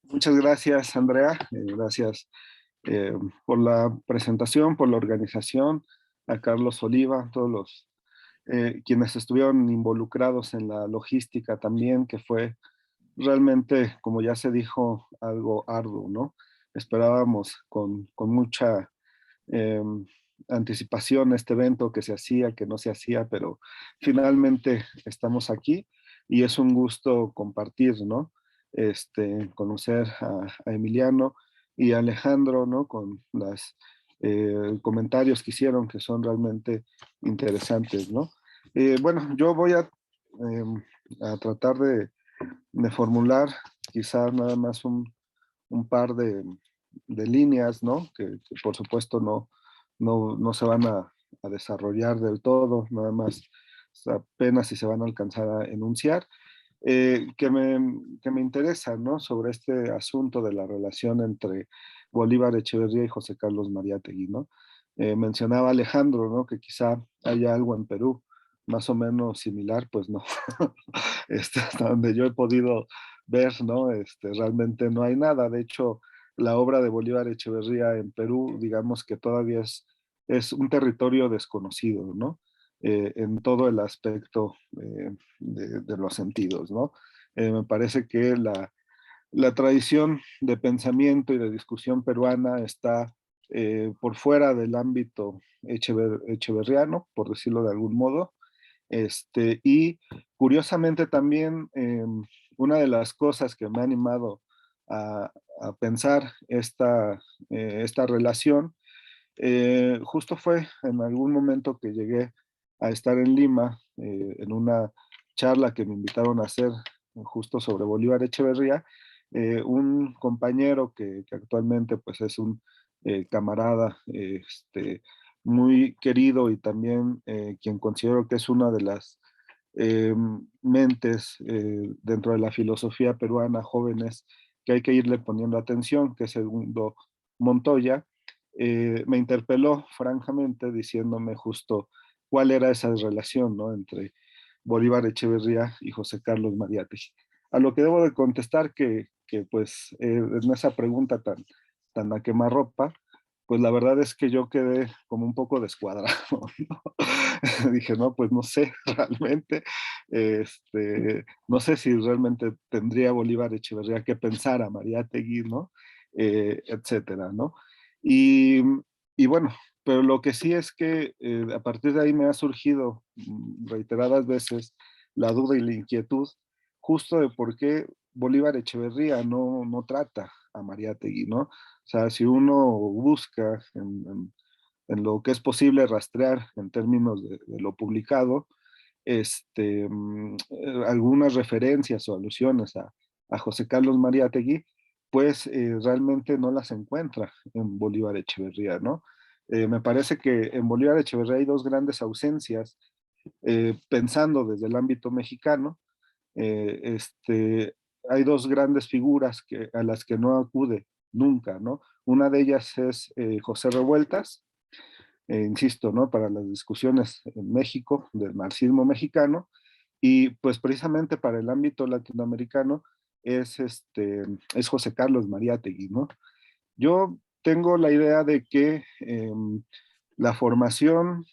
Muchas gracias, Andrea. Gracias por la presentación, por la organización, a Carlos Oliva, todos los quienes estuvieron involucrados en la logística también, que fue realmente, como ya se dijo, algo arduo, ¿no? Esperábamos con mucha eh, anticipación este evento, que se hacía, que no se hacía, pero finalmente estamos aquí y es un gusto compartir, ¿no? Conocer a Emiliano y a Alejandro, ¿no? Con los comentarios que hicieron, que son realmente interesantes, ¿no? Bueno, yo voy a tratar de formular quizás nada más un par de líneas, ¿no? Que por supuesto no se van a desarrollar del todo, nada más apenas si se van a alcanzar a enunciar, que me interesa, ¿no? Sobre este asunto de la relación entre Bolívar Echeverría y José Carlos Mariátegui, ¿no? Mencionaba Alejandro, ¿no? Que quizá haya algo en Perú más o menos similar, pues no. Hasta donde yo he podido ver, ¿no? Realmente no hay nada. De hecho, la obra de Bolívar Echeverría en Perú, digamos que todavía es un territorio desconocido, ¿no? En todo el aspecto de los sentidos, ¿no? Me parece que la tradición de pensamiento y de discusión peruana está por fuera del ámbito echeverriano, por decirlo de algún modo, y curiosamente también una de las cosas que me ha animado a pensar esta relación, justo fue en algún momento que llegué a estar en Lima, en una charla que me invitaron a hacer justo sobre Bolívar Echeverría, un compañero que actualmente pues es un camarada muy querido y también quien considero que es una de las mentes dentro de la filosofía peruana, jóvenes, que hay que irle poniendo atención, que es Edmundo Montoya, me interpeló francamente diciéndome justo cuál era esa relación, ¿no? Entre Bolívar Echeverría y José Carlos Mariátegui. A lo que debo de contestar que pues en esa pregunta tan a quemarropa, pues la verdad es que yo quedé como un poco descuadrado, ¿no? Dije, no, pues no sé realmente, no sé si realmente tendría Bolívar Echeverría que pensar a Mariátegui, ¿no? Etcétera, ¿no? Y, y bueno, pero lo que sí es que a partir de ahí me ha surgido reiteradas veces la duda y la inquietud justo de por qué Bolívar Echeverría no trata a Mariátegui, ¿no? O sea, si uno busca en lo que es posible rastrear en términos de lo publicado, algunas referencias o alusiones a José Carlos Mariátegui, pues realmente no las encuentra en Bolívar Echeverría, ¿no? Me parece que en Bolívar Echeverría hay dos grandes ausencias, pensando desde el ámbito mexicano, eh, este, hay dos grandes figuras a las que no acude nunca, ¿no? Una de ellas es José Revueltas, insisto, ¿no? Para las discusiones en México del marxismo mexicano, y pues precisamente para el ámbito latinoamericano es José Carlos Mariátegui, ¿no? Yo tengo la idea de que la formación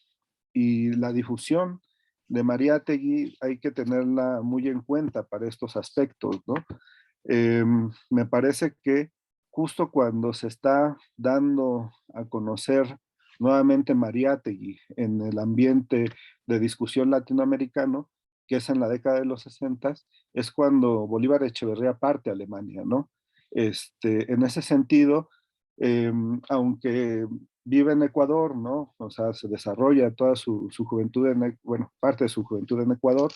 y la difusión de Mariátegui hay que tenerla muy en cuenta para estos aspectos, ¿no? Me parece que justo cuando se está dando a conocer nuevamente Mariátegui en el ambiente de discusión latinoamericano, que es en la década de los 60, es cuando Bolívar Echeverría parte a Alemania, ¿no? En ese sentido, aunque vive en Ecuador, ¿no? O sea, se desarrolla toda su juventud, bueno, parte de su juventud en Ecuador.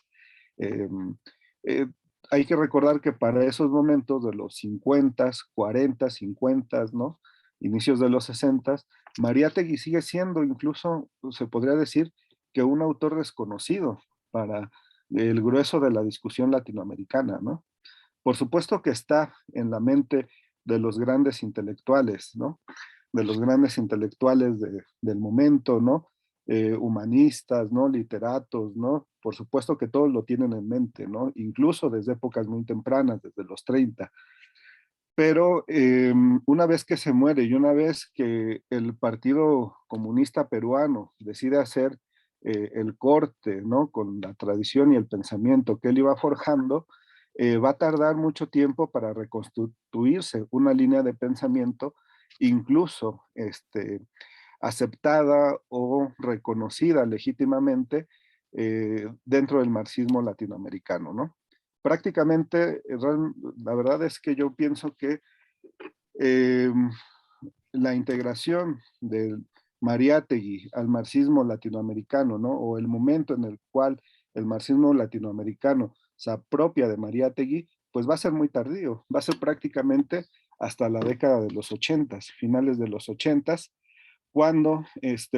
Eh, eh, Hay que recordar que para esos momentos de los 50, 40, 50, ¿no? Inicios de los 60, Mariátegui sigue siendo, incluso se podría decir, que un autor desconocido para el grueso de la discusión latinoamericana, ¿no? Por supuesto que está en la mente de los grandes intelectuales, ¿no? De los grandes intelectuales del momento, ¿no? humanistas, ¿no? Literatos, ¿no? Por supuesto que todos lo tienen en mente, ¿no? Incluso desde épocas muy tempranas, desde los 30. Pero una vez que se muere y una vez que el Partido Comunista Peruano decide hacer el corte, ¿no? Con la tradición y el pensamiento que él iba forjando, va a tardar mucho tiempo para reconstituirse una línea de pensamiento, incluso aceptada o reconocida legítimamente dentro del marxismo latinoamericano, ¿no? Prácticamente, la verdad es que yo pienso que eh, la integración del Mariátegui al marxismo latinoamericano, ¿no? O el momento en el cual el marxismo latinoamericano se apropia de Mariátegui, pues va a ser muy tardío, va a ser prácticamente hasta la década de los 80s, finales de los 80s, cuando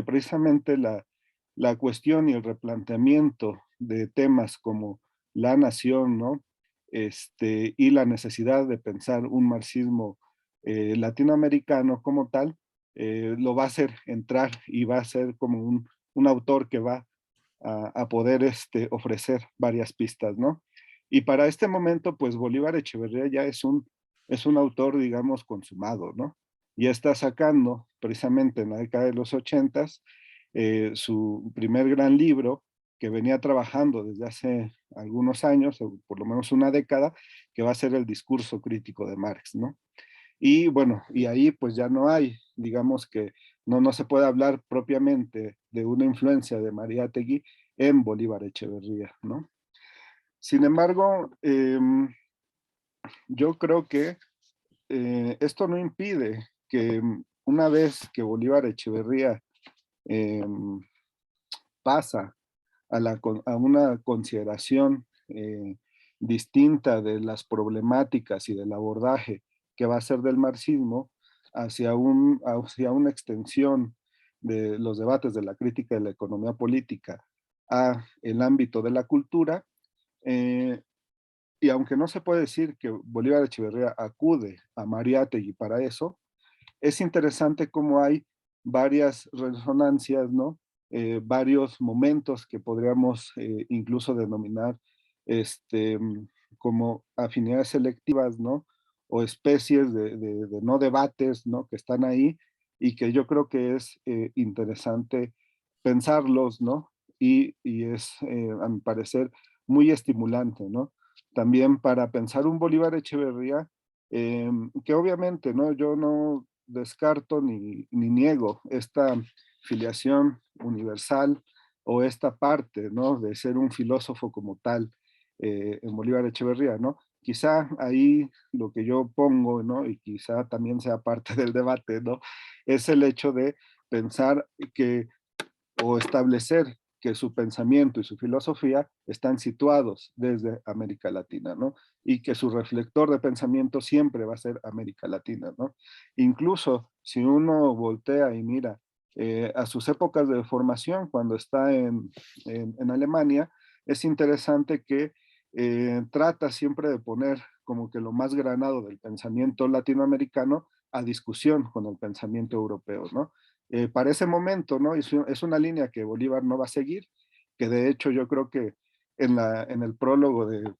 precisamente la cuestión y el replanteamiento de temas como la nación, ¿no? Y la necesidad de pensar un marxismo latinoamericano como tal, lo va a hacer entrar y va a ser como un autor que va a poder ofrecer varias pistas, ¿no? Y para este momento, pues Bolívar Echeverría ya es un autor, digamos, consumado, ¿no? Ya está sacando, precisamente en la década de los 80s, su primer gran libro, que venía trabajando desde hace algunos años, o por lo menos una década, que va a ser el discurso crítico de Marx, ¿no? Y bueno, y ahí pues ya no hay, digamos que no se puede hablar propiamente de una influencia de Mariátegui en Bolívar Echeverría, ¿no? Sin embargo, yo creo que esto no impide que una vez que Bolívar Echeverría eh, pasa a una consideración distinta de las problemáticas y del abordaje que va a ser del marxismo hacia una extensión de los debates de la crítica de la economía política a el ámbito de la cultura, eh, y aunque no se puede decir que Bolívar Echeverría acude a Mariátegui para eso, es interesante cómo hay varias resonancias, ¿no? Varios momentos que podríamos incluso denominar este, como afinidades selectivas, ¿no? O especies de no debates, ¿no? Que están ahí y que yo creo que es interesante pensarlos, ¿no? Y es, a mi parecer, muy estimulante, ¿no? También para pensar un Bolívar Echeverría, que obviamente, ¿no? Yo no descarto ni niego esta filiación universal o esta parte, ¿no? De ser un filósofo como tal en Bolívar Echeverría, ¿no? Quizá ahí lo que yo pongo, ¿no? Y quizá también sea parte del debate, ¿no? Es el hecho de pensar que o establecer que su pensamiento y su filosofía están situados desde América Latina, ¿no? Y que su reflector de pensamiento siempre va a ser América Latina, ¿no? Incluso si uno voltea y mira a sus épocas de formación, cuando está en Alemania, es interesante que trata siempre de poner como que lo más granado del pensamiento latinoamericano a discusión con el pensamiento europeo, ¿no? Para ese momento, ¿no? Es una línea que Bolívar no va a seguir, que de hecho yo creo que en el prólogo del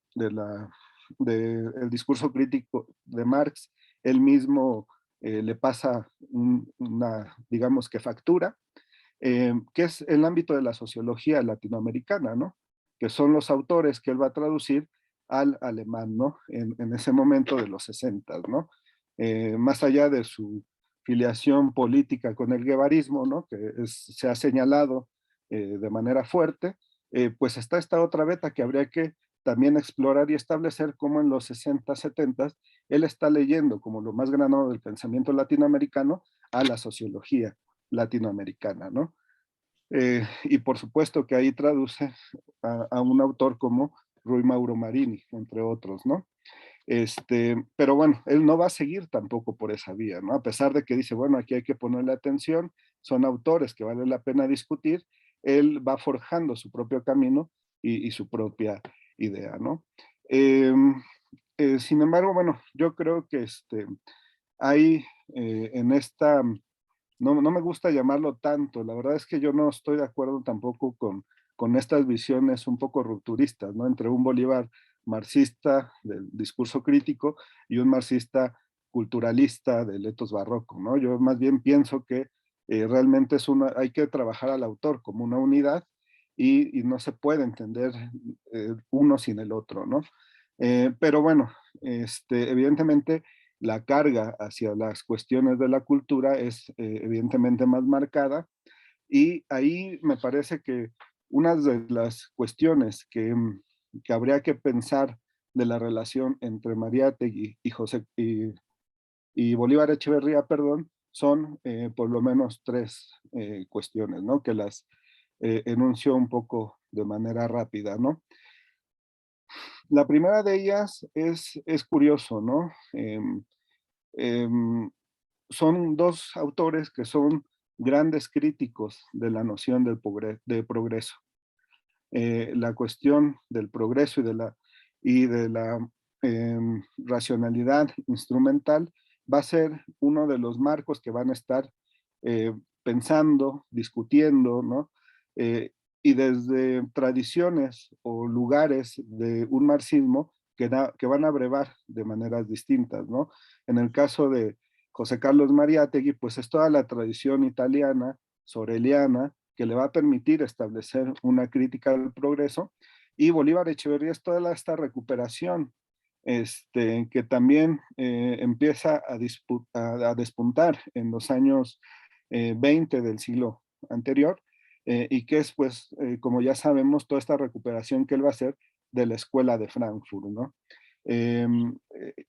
discurso crítico de Marx, él mismo le pasa una, digamos que factura, que es el ámbito de la sociología latinoamericana, ¿no? Que son los autores que él va a traducir al alemán, ¿no? En ese momento de los 60, ¿no? Más allá de su filiación política con el guevarismo, ¿no? Se ha señalado de manera fuerte, pues está esta otra beta que habría que también explorar y establecer cómo en los 60, 70 él está leyendo como lo más granado del pensamiento latinoamericano a la sociología latinoamericana, ¿no? Y por supuesto que ahí traduce a un autor como Rui Mauro Marini, entre otros, ¿no? Pero bueno, él no va a seguir tampoco por esa vía, ¿no? A pesar de que dice, bueno, aquí hay que ponerle atención, son autores que vale la pena discutir, él va forjando su propio camino y su propia idea, ¿no? Eh, Sin embargo, bueno, yo creo que hay en esta no me gusta llamarlo tanto. La verdad es que yo no estoy de acuerdo tampoco con estas visiones un poco rupturistas, ¿no? Entre un Bolívar marxista del discurso crítico y un marxista culturalista del etos barroco, ¿no? Yo más bien pienso que realmente hay que trabajar al autor como una unidad y no se puede entender uno sin el otro, ¿no? Pero bueno, evidentemente la carga hacia las cuestiones de la cultura es evidentemente más marcada, y ahí me parece que una de las cuestiones que habría que pensar de la relación entre Mariátegui y Bolívar Echeverría, perdón, son por lo menos tres cuestiones, ¿no? Que las enuncio un poco de manera rápida, ¿no? La primera de ellas es curioso, ¿no? Em, son dos autores que son grandes críticos de la noción de progreso. La cuestión del progreso y de la racionalidad instrumental va a ser uno de los marcos que van a estar pensando, discutiendo, ¿no? Eh, y desde tradiciones o lugares de un marxismo que van a brevar de maneras distintas, ¿no? En el caso de José Carlos Mariátegui, pues es toda la tradición italiana, soreliana, que le va a permitir establecer una crítica al progreso, y Bolívar Echeverría es toda esta recuperación que también empieza a despuntar en los años 20 del siglo anterior, y que es, pues, como ya sabemos, toda esta recuperación que él va a hacer de la escuela de Frankfurt, ¿no?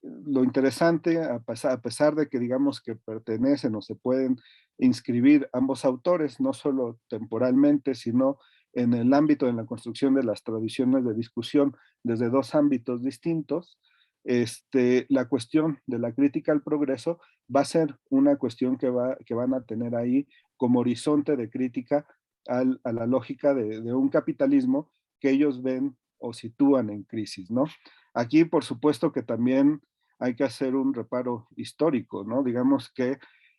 Lo interesante, a pesar de que digamos que pertenecen o se pueden inscribir ambos autores, no solo temporalmente, sino en el ámbito de la construcción de las tradiciones de discusión desde dos ámbitos distintos, la cuestión de la crítica al progreso va a ser una cuestión que van a tener ahí como horizonte de crítica a la lógica de un capitalismo que ellos ven o sitúan en crisis, ¿no? Aquí, por supuesto que también hay que hacer un reparo histórico, ¿no? Digamos que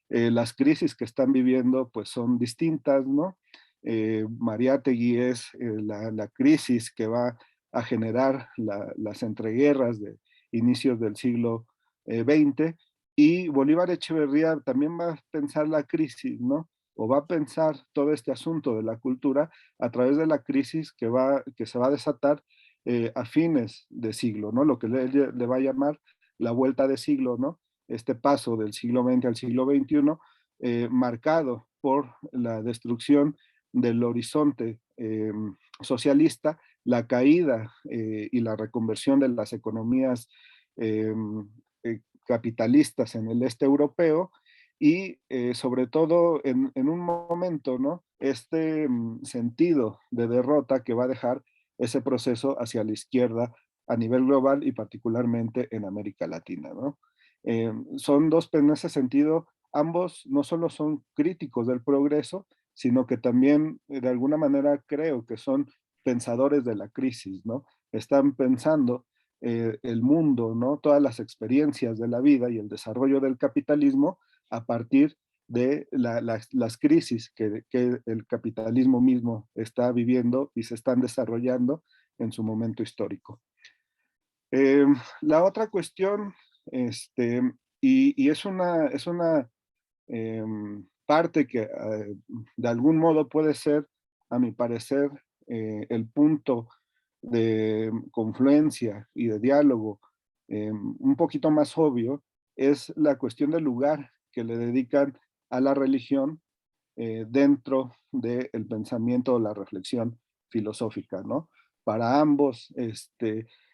las crisis que están viviendo pues son distintas, ¿no? Mariátegui es la crisis que va a generar las entreguerras de inicios del siglo XX, y Bolívar Echeverría también va a pensar la crisis, ¿no? O va a pensar todo este asunto de la cultura a través de la crisis que se va a desatar a fines de siglo, ¿no? Lo que le va a llamar la vuelta de siglo, ¿no? Este paso del siglo XX al siglo XXI, marcado por la destrucción del horizonte socialista, la caída y la reconversión de las economías capitalistas en el este europeo, y sobre todo en un momento, ¿no? Sentido de derrota que va a dejar ese proceso hacia la izquierda a nivel global y particularmente en América Latina, ¿no? Son dos, en ese sentido, ambos no solo son críticos del progreso, sino que también de alguna manera creo que son pensadores de la crisis, ¿no? Están pensando el mundo, ¿no? Todas las experiencias de la vida y el desarrollo del capitalismo a partir de las crisis que el capitalismo mismo está viviendo y se están desarrollando en su momento histórico. La otra cuestión, y es una parte que de algún modo puede ser, a mi parecer, el punto de confluencia y de diálogo un poquito más obvio, es la cuestión del lugar que le dedican a la religión dentro del pensamiento o la reflexión filosófica, ¿no? Para ambos,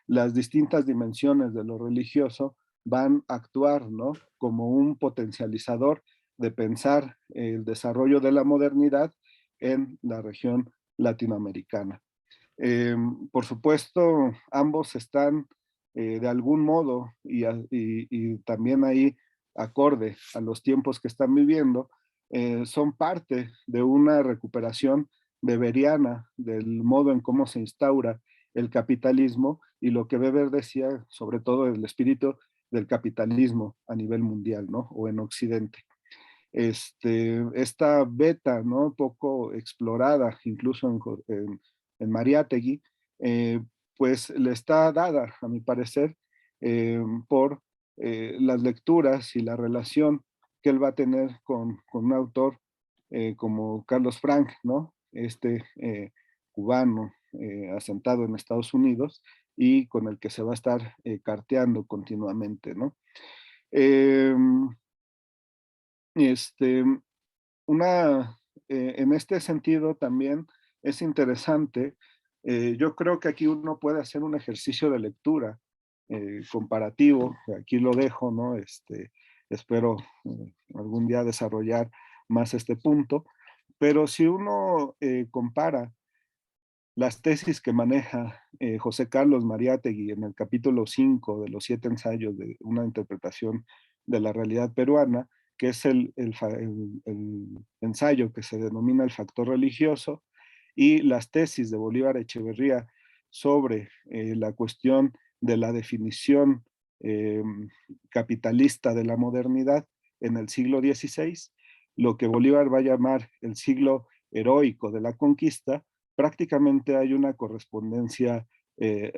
las distintas dimensiones de lo religioso van a actuar, ¿no? Como un potencializador de pensar el desarrollo de la modernidad en la región latinoamericana. Por supuesto, ambos están de algún modo y también ahí acorde a los tiempos que están viviendo, son parte de una recuperación weberiana del modo en cómo se instaura el capitalismo y lo que Weber decía, sobre todo el espíritu del capitalismo a nivel mundial, ¿no? O en Occidente. esta beta, ¿no? Poco explorada, incluso en Mariátegui, pues le está dada, a mi parecer, por las lecturas y la relación que él va a tener con un autor como Carlos Frank, ¿no? Cubano asentado en Estados Unidos y con el que se va a estar carteando continuamente, ¿no? Eh, este, en este sentido también es interesante, yo creo que aquí uno puede hacer un ejercicio de lectura comparativo, aquí lo dejo, ¿no? Espero algún día desarrollar más este punto, pero si uno compara las tesis que maneja José Carlos Mariátegui en el capítulo 5 de los 7 ensayos de una interpretación de la realidad peruana, que es el ensayo que se denomina el factor religioso, y las tesis de Bolívar Echeverría sobre la cuestión de la definición eh, capitalista de la modernidad en el siglo XVI, lo que Bolívar va a llamar el siglo heroico de la conquista. Prácticamente hay una correspondencia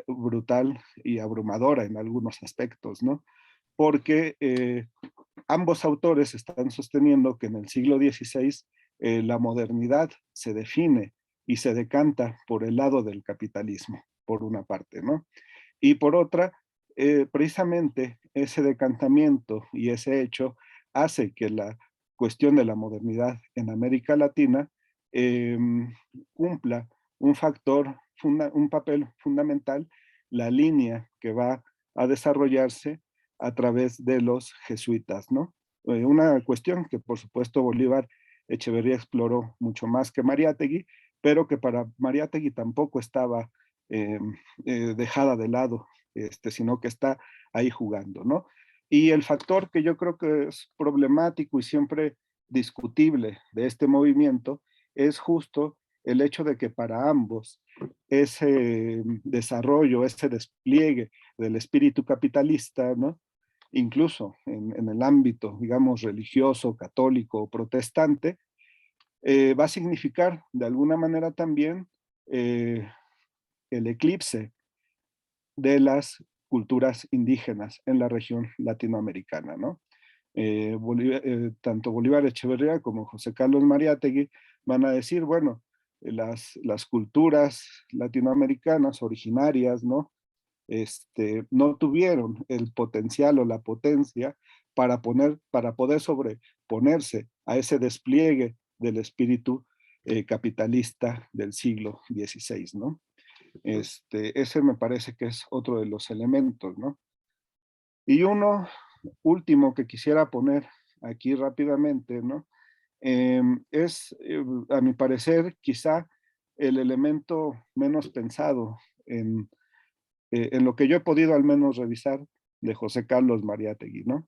brutal y abrumadora en algunos aspectos, ¿no? Porque ambos autores están sosteniendo que en el siglo XVI la modernidad se define y se decanta por el lado del capitalismo, por una parte, ¿no? Y por otra, precisamente ese decantamiento y ese hecho hace que la cuestión de la modernidad en América Latina eh, cumpla un papel fundamental, la línea que va a desarrollarse a través de los jesuitas, ¿no? Una cuestión que por supuesto Bolívar Echeverría exploró mucho más que Mariátegui, pero que para Mariátegui tampoco estaba eh, dejada de lado, sino que está ahí jugando, ¿no? Y el factor que yo creo que es problemático y siempre discutible de este movimiento es justo el hecho de que para ambos ese desarrollo, ese despliegue del espíritu capitalista, ¿no? Incluso en el ámbito, digamos, religioso, católico o protestante, va a significar de alguna manera también el eclipse de las culturas indígenas en la región latinoamericana, ¿no? Tanto Bolívar Echeverría como José Carlos Mariátegui van a decir, bueno, las culturas latinoamericanas originarias, ¿no? No tuvieron el potencial o la potencia para poder sobreponerse a ese despliegue del espíritu capitalista del siglo XVI, ¿no? Ese me parece que es otro de los elementos, ¿no? Y uno último que quisiera poner aquí rápidamente, ¿no? A mi parecer, quizá el elemento menos pensado en lo que yo he podido al menos revisar de José Carlos Mariátegui, ¿no?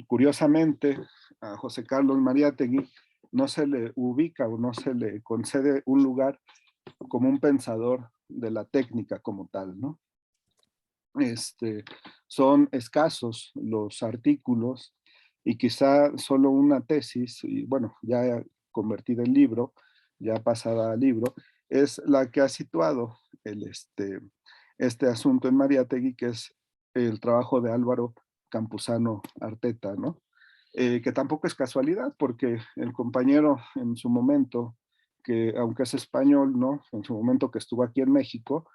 Curiosamente, a José Carlos Mariátegui no se le ubica o no se le concede un lugar como un pensador de la técnica como tal, ¿no? Son escasos los artículos y quizá solo una tesis, y bueno, ya convertida en libro, ya pasada a libro, es la que ha situado este asunto en Mariátegui, que es el trabajo de Álvaro Campuzano Arteta, ¿no? Que tampoco es casualidad, porque el compañero en su momento, que aunque es español, ¿no? En su momento que estuvo aquí en México,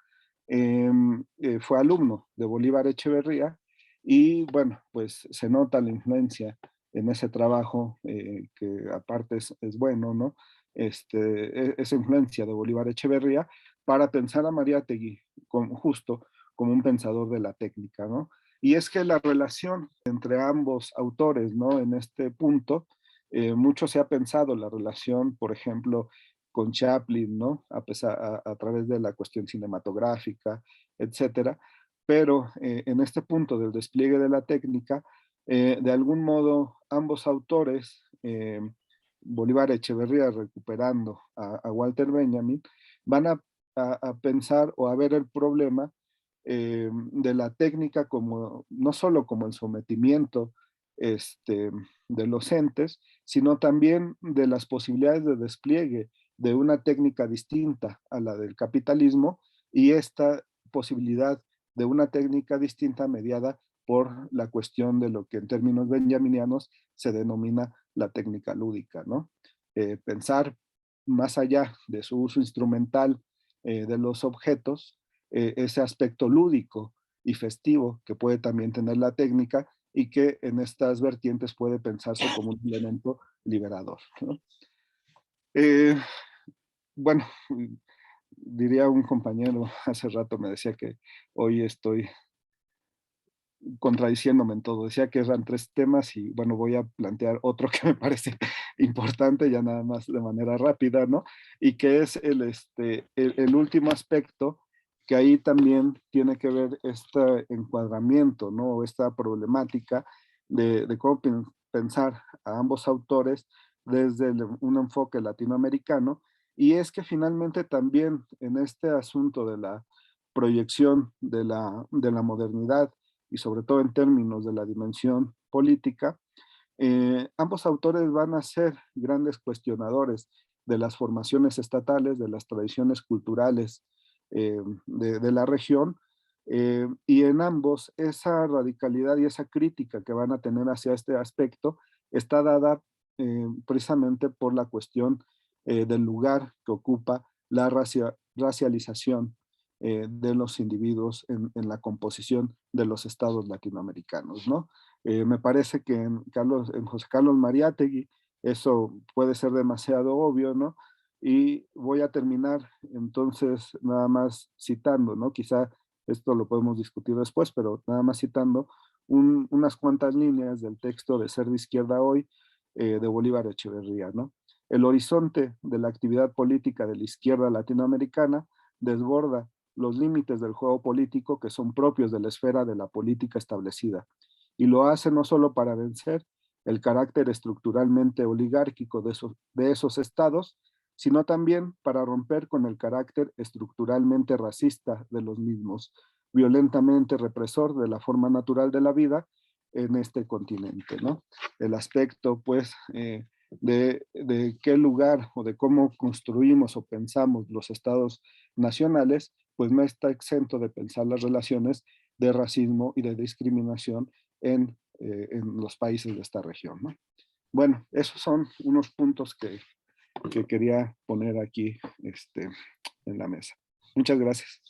fue alumno de Bolívar Echeverría y bueno, pues se nota la influencia en ese trabajo que aparte es bueno, ¿no? Esa influencia de Bolívar Echeverría para pensar a Mariátegui justo como un pensador de la técnica, ¿no? Y es que la relación entre ambos autores, ¿no? En este punto, mucho se ha pensado la relación, por ejemplo, con Chaplin, ¿no? A través de la cuestión cinematográfica, etcétera. Pero en este punto del despliegue de la técnica, de algún modo ambos autores, Bolívar Echeverría recuperando a Walter Benjamin, van a pensar o a ver el problema de la técnica como no solo como el sometimiento de los entes, sino también de las posibilidades de despliegue de una técnica distinta a la del capitalismo, y esta posibilidad de una técnica distinta mediada por la cuestión de lo que en términos benjaminianos se denomina la técnica lúdica, ¿no? Pensar más allá de su uso instrumental de los objetos, ese aspecto lúdico y festivo que puede también tener la técnica, y que en estas vertientes puede pensarse como un elemento liberador, ¿no? Bueno, diría un compañero hace rato, me decía que hoy estoy contradiciéndome en todo. Decía que eran 3 temas y bueno, voy a plantear otro que me parece importante, ya nada más de manera rápida, ¿no? Y que es el último aspecto, que ahí también tiene que ver este encuadramiento, ¿no? Esta problemática de cómo pensar a ambos autores desde un enfoque latinoamericano. Y es que finalmente también en este asunto de la proyección de la modernidad, y sobre todo en términos de la dimensión política, ambos autores van a ser grandes cuestionadores de las formaciones estatales, de las tradiciones culturales de la región, y en ambos esa radicalidad y esa crítica que van a tener hacia este aspecto está dada precisamente por la cuestión del lugar que ocupa la racialización de los individuos en la composición de los estados latinoamericanos, ¿no? Me parece que en José Carlos Mariátegui eso puede ser demasiado obvio, ¿no? Y voy a terminar entonces nada más citando, ¿no? Quizá esto lo podemos discutir después, pero nada más citando unas cuantas líneas del texto de Ser de Izquierda Hoy, de Bolívar Echeverría, ¿no? El horizonte de la actividad política de la izquierda latinoamericana desborda los límites del juego político que son propios de la esfera de la política establecida, y lo hace no solo para vencer el carácter estructuralmente oligárquico de esos estados, sino también para romper con el carácter estructuralmente racista de los mismos, violentamente represor de la forma natural de la vida en este continente, ¿no? El aspecto, pues, de qué lugar o de cómo construimos o pensamos los estados nacionales, pues no está exento de pensar las relaciones de racismo y de discriminación en los países de esta región, ¿no? Bueno, esos son unos puntos que quería poner aquí en la mesa. Muchas gracias.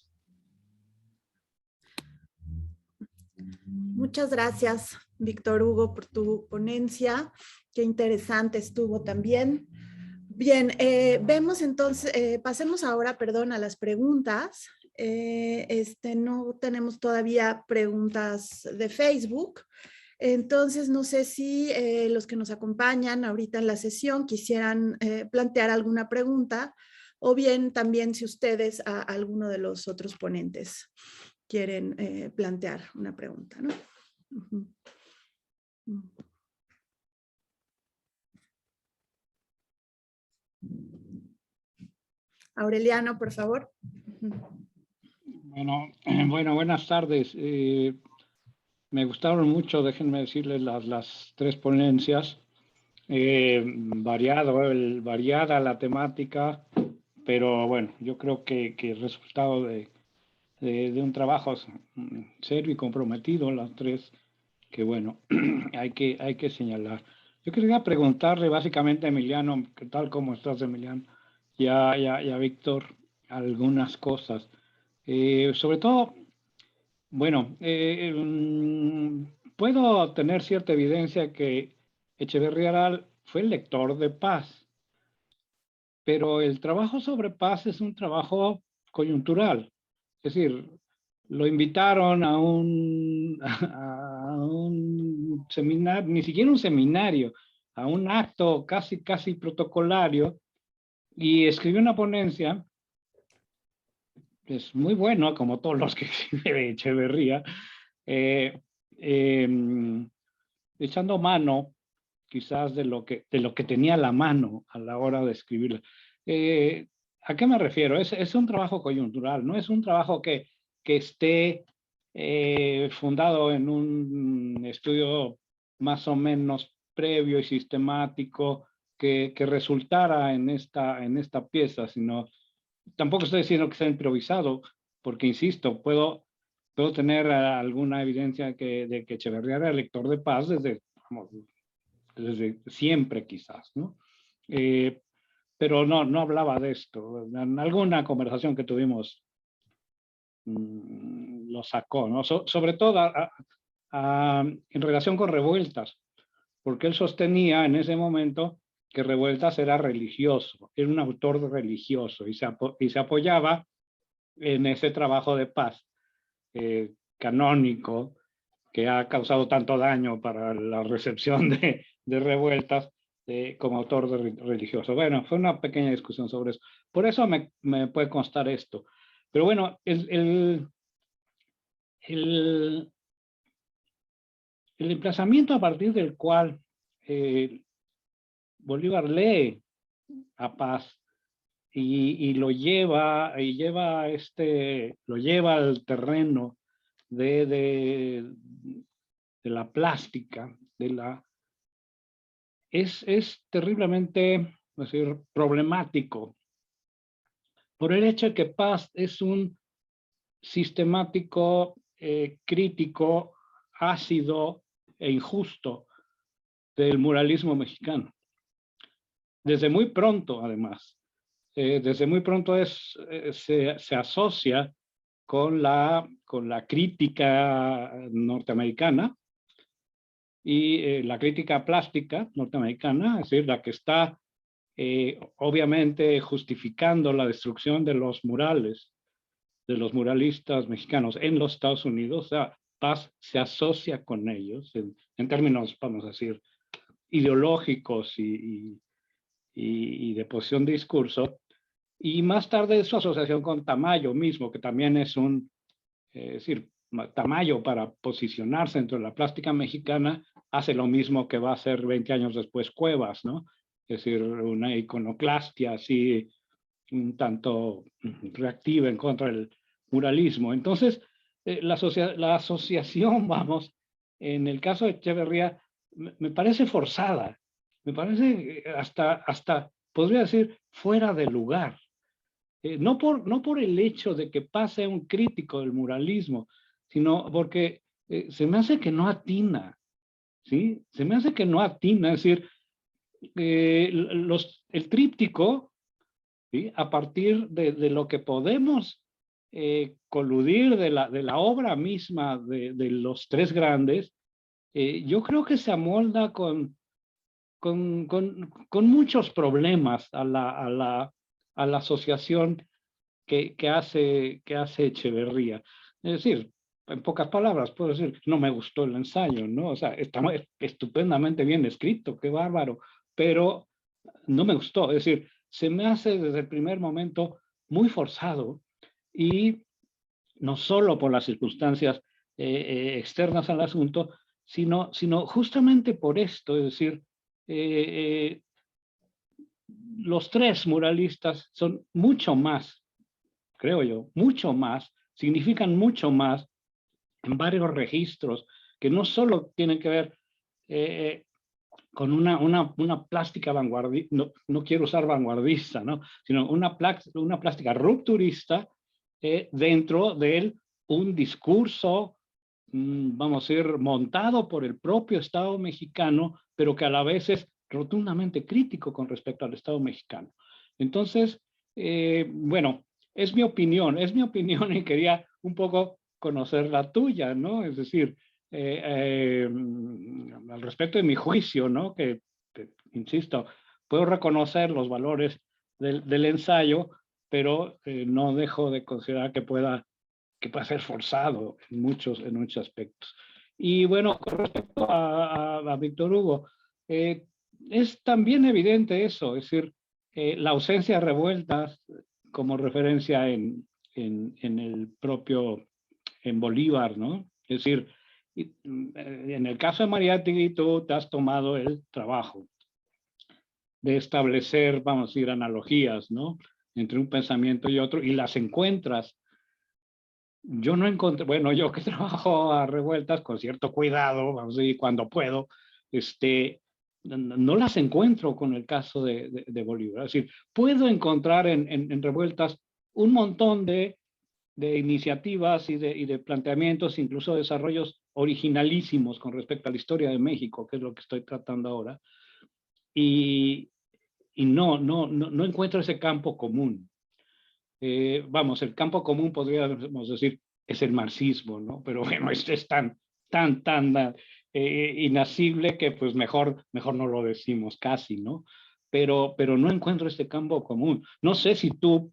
Muchas gracias, Víctor Hugo, por tu ponencia. Qué interesante estuvo también. Bien, vemos entonces, pasemos ahora, perdón, a las preguntas. No tenemos todavía preguntas de Facebook. Entonces, no sé si los que nos acompañan ahorita en la sesión quisieran plantear alguna pregunta, o bien también si ustedes a alguno de los otros ponentes quieren plantear una pregunta, ¿no? Aureliano, por favor. Bueno, buenas tardes. Me gustaron mucho, déjenme decirles, las 3 ponencias. Variada la temática, pero bueno, yo creo que el resultado de un trabajo serio y comprometido, las 3, que bueno, hay que señalar. Yo quería preguntarle básicamente a Emiliano, ¿qué tal? ¿Cómo estás, Emiliano? Y a Víctor, algunas cosas. Sobre todo, bueno, puedo tener cierta evidencia que Echeverría fue el lector de Paz, pero el trabajo sobre Paz es un trabajo coyuntural. Es decir, lo invitaron a un seminario, ni siquiera un seminario, a un acto casi protocolario, y escribió una ponencia. Es muy bueno, como todos los que escribe Echeverría, echando mano quizás de lo que tenía a la mano a la hora de escribirla. ¿A qué me refiero? Es un trabajo coyuntural, no es un trabajo que esté fundado en un estudio más o menos previo y sistemático que resultara en esta pieza, sino tampoco estoy diciendo que sea improvisado, porque insisto, puedo tener alguna evidencia de que Echeverría era lector de Paz desde siempre quizás, ¿no? Pero no hablaba de esto. En alguna conversación que tuvimos lo sacó, ¿no? Sobre todo en relación con Revueltas, porque él sostenía en ese momento que Revueltas era religioso, era un autor religioso, y se apoyaba en ese trabajo de Paz canónico que ha causado tanto daño para la recepción de Revueltas como autor religioso. Bueno, fue una pequeña discusión sobre eso. Por eso me puede constar esto. Pero bueno, el emplazamiento a partir del cual Bolívar lee a Paz y lo lleva al terreno de la plástica, es terriblemente, decir, problemático por el hecho de que Paz es un sistemático, crítico, ácido e injusto del muralismo mexicano. Desde muy pronto, además. Desde muy pronto se asocia con la crítica norteamericana y la crítica plástica norteamericana, es decir, la que está obviamente justificando la destrucción de los murales, de los muralistas mexicanos en los Estados Unidos. O sea, Paz se asocia con ellos en términos, vamos a decir, ideológicos y de posición de discurso, y más tarde su asociación con Tamayo mismo, que también es es decir, Tamayo, para posicionarse dentro de la plástica mexicana, hace lo mismo que va a hacer 20 años después Cuevas, ¿no? Es decir, una iconoclastia así un tanto reactiva en contra del muralismo. Entonces, la asociación, vamos, en el caso de Echeverría, me parece forzada, me parece hasta podría decir, fuera de lugar. No por el hecho de que pase un crítico del muralismo, sino porque se me hace que no atina, ¿sí? Se me hace que no atina, es decir, el tríptico, ¿sí? A partir de lo que podemos coludir de la obra misma de los tres grandes, yo creo que se amolda con muchos problemas a la asociación que hace Echeverría. Es decir, en pocas palabras, puedo decir, no me gustó el ensayo, ¿no? O sea, está estupendamente bien escrito, qué bárbaro, pero no me gustó. Es decir, se me hace desde el primer momento muy forzado, y no solo por las circunstancias externas al asunto, sino justamente por esto, es decir, los tres muralistas son mucho más, creo yo, mucho más, significan mucho más en varios registros que no solo tienen que ver con una plástica vanguardista, no quiero usar vanguardista, ¿no? Sino una plástica rupturista dentro de un discurso, vamos a decir, montado por el propio Estado mexicano, pero que a la vez es rotundamente crítico con respecto al Estado mexicano. Entonces, bueno, es mi opinión y quería un poco conocer la tuya, ¿no? Es decir, al respecto de mi juicio, ¿no? Que insisto, puedo reconocer los valores del ensayo, pero no dejo de considerar que pueda ser forzado en muchos aspectos. Y bueno, con respecto a Víctor Hugo, es también evidente eso, es decir, la ausencia de Revueltas como referencia en el propio, en Bolívar, ¿no? Es decir, en el caso de Mariátegui, tú te has tomado el trabajo de establecer, vamos a decir, analogías, ¿no? Entre un pensamiento y otro, y las encuentras. Yo no encontré, bueno, yo que trabajo a Revueltas con cierto cuidado, vamos a decir, cuando puedo, no las encuentro con el caso de Bolívar. Es decir, puedo encontrar en Revueltas un montón de iniciativas y de planteamientos, incluso desarrollos originalísimos con respecto a la historia de México, que es lo que estoy tratando ahora, y no encuentro ese campo común. Vamos, el campo común podríamos decir es el marxismo, ¿no? Pero bueno, este es tan inasible que pues mejor no lo decimos casi, ¿no? Pero no encuentro este campo común. No sé si tú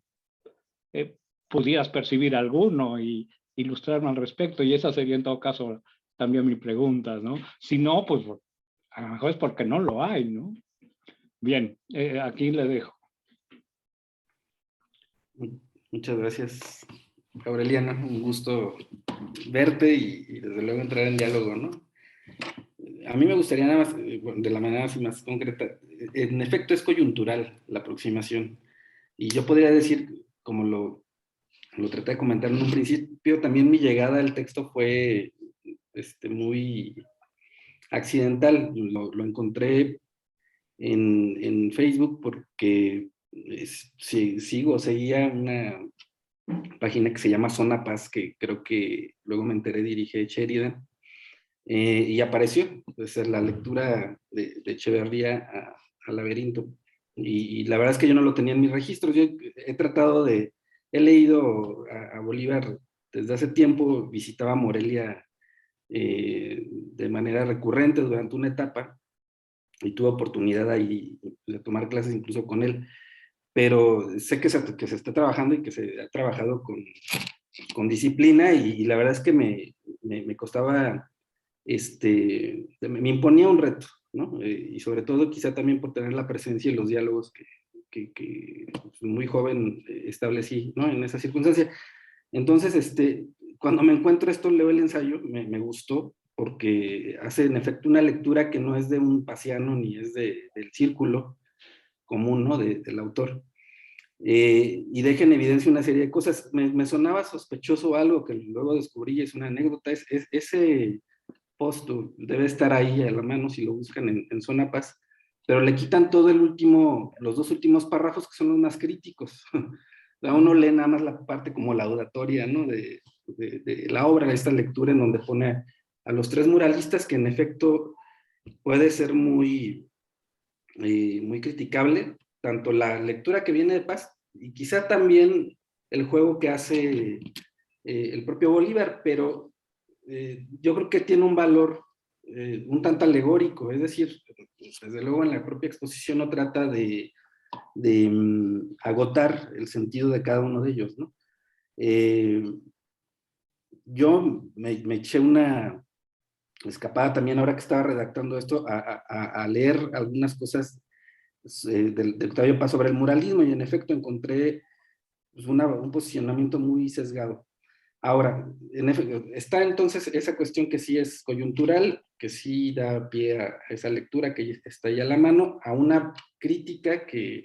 pudieras percibir alguno y ilustrarme al respecto, y esa sería en todo caso también mi pregunta, ¿no? Si no, pues a lo mejor es porque no lo hay, ¿no? Bien, aquí le dejo. Muchas gracias, Aureliano. Un gusto verte y desde luego entrar en diálogo, ¿no? A mí me gustaría nada más, de la manera así más concreta, en efecto es coyuntural la aproximación. Y yo podría decir, como lo traté de comentar en un principio, también mi llegada al texto fue muy accidental. Lo encontré en Facebook porque seguía una página que se llama Zona Paz, que creo que luego me enteré dirige Sheridan, y apareció pues, la lectura de Echeverría a Laberinto. Y la verdad es que yo no lo tenía en mis registros. Yo he leído a Bolívar desde hace tiempo, visitaba Morelia de manera recurrente durante una etapa, y tuve oportunidad ahí de tomar clases incluso con él, pero sé que se está trabajando y que se ha trabajado con disciplina, y la verdad es que me costaba, me imponía un reto, ¿no? Y sobre todo quizá también por tener la presencia y los diálogos que muy joven establecí, ¿no? En esa circunstancia. Entonces, cuando me encuentro esto, leo el ensayo, me gustó, porque hace en efecto una lectura que no es de un pasiano ni es del círculo común, ¿no? Del autor. Y deja en evidencia una serie de cosas. Me sonaba sospechoso algo que luego descubrí, es una anécdota, ese post debe estar ahí a la mano si lo buscan en Zona Paz, pero le quitan los dos últimos párrafos, que son los más críticos. Uno lee nada más la parte como laudatoria, ¿no? de la obra, de esta lectura en donde pone a los tres muralistas, que en efecto puede ser muy criticable, tanto la lectura que viene de Paz y quizá también el juego que hace el propio Bolívar, pero yo creo que tiene un valor un tanto alegórico, es decir, desde luego en la propia exposición no trata de agotar el sentido de cada uno de ellos, ¿no? Yo me eché una escapada también ahora que estaba redactando esto a leer algunas cosas de Octavio Paz sobre el muralismo, y en efecto encontré pues, un posicionamiento muy sesgado. Ahora, en efecto, está entonces esa cuestión que sí es coyuntural, que sí da pie a esa lectura que está ahí a la mano, a una crítica que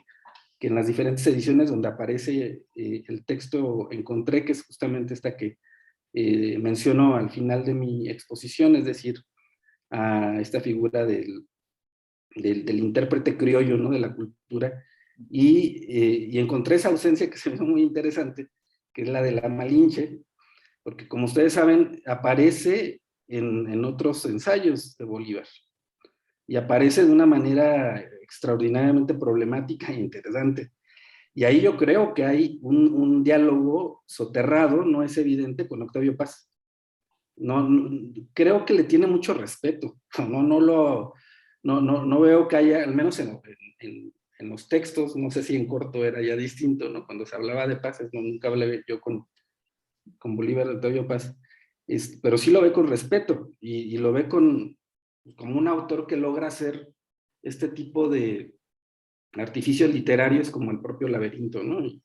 en las diferentes ediciones donde aparece el texto encontré, que es justamente esta que menciono al final de mi exposición, es decir, a esta figura del intérprete criollo, ¿no? De la cultura, y encontré esa ausencia que se me hizo muy interesante, que es la de la Malinche, porque como ustedes saben, aparece en otros ensayos de Bolívar, y aparece de una manera extraordinariamente problemática e interesante. Y ahí yo creo que hay un diálogo soterrado, no es evidente, con Octavio Paz. No, creo que le tiene mucho respeto. No veo que haya, al menos en los textos, no sé si en corto era ya distinto, ¿no? Cuando se hablaba de Paz, nunca hablé yo con Bolívar de Octavio Paz, pero sí lo ve con respeto, y lo ve como un autor que logra hacer este tipo de artificios literarios como el propio Laberinto, ¿no? Y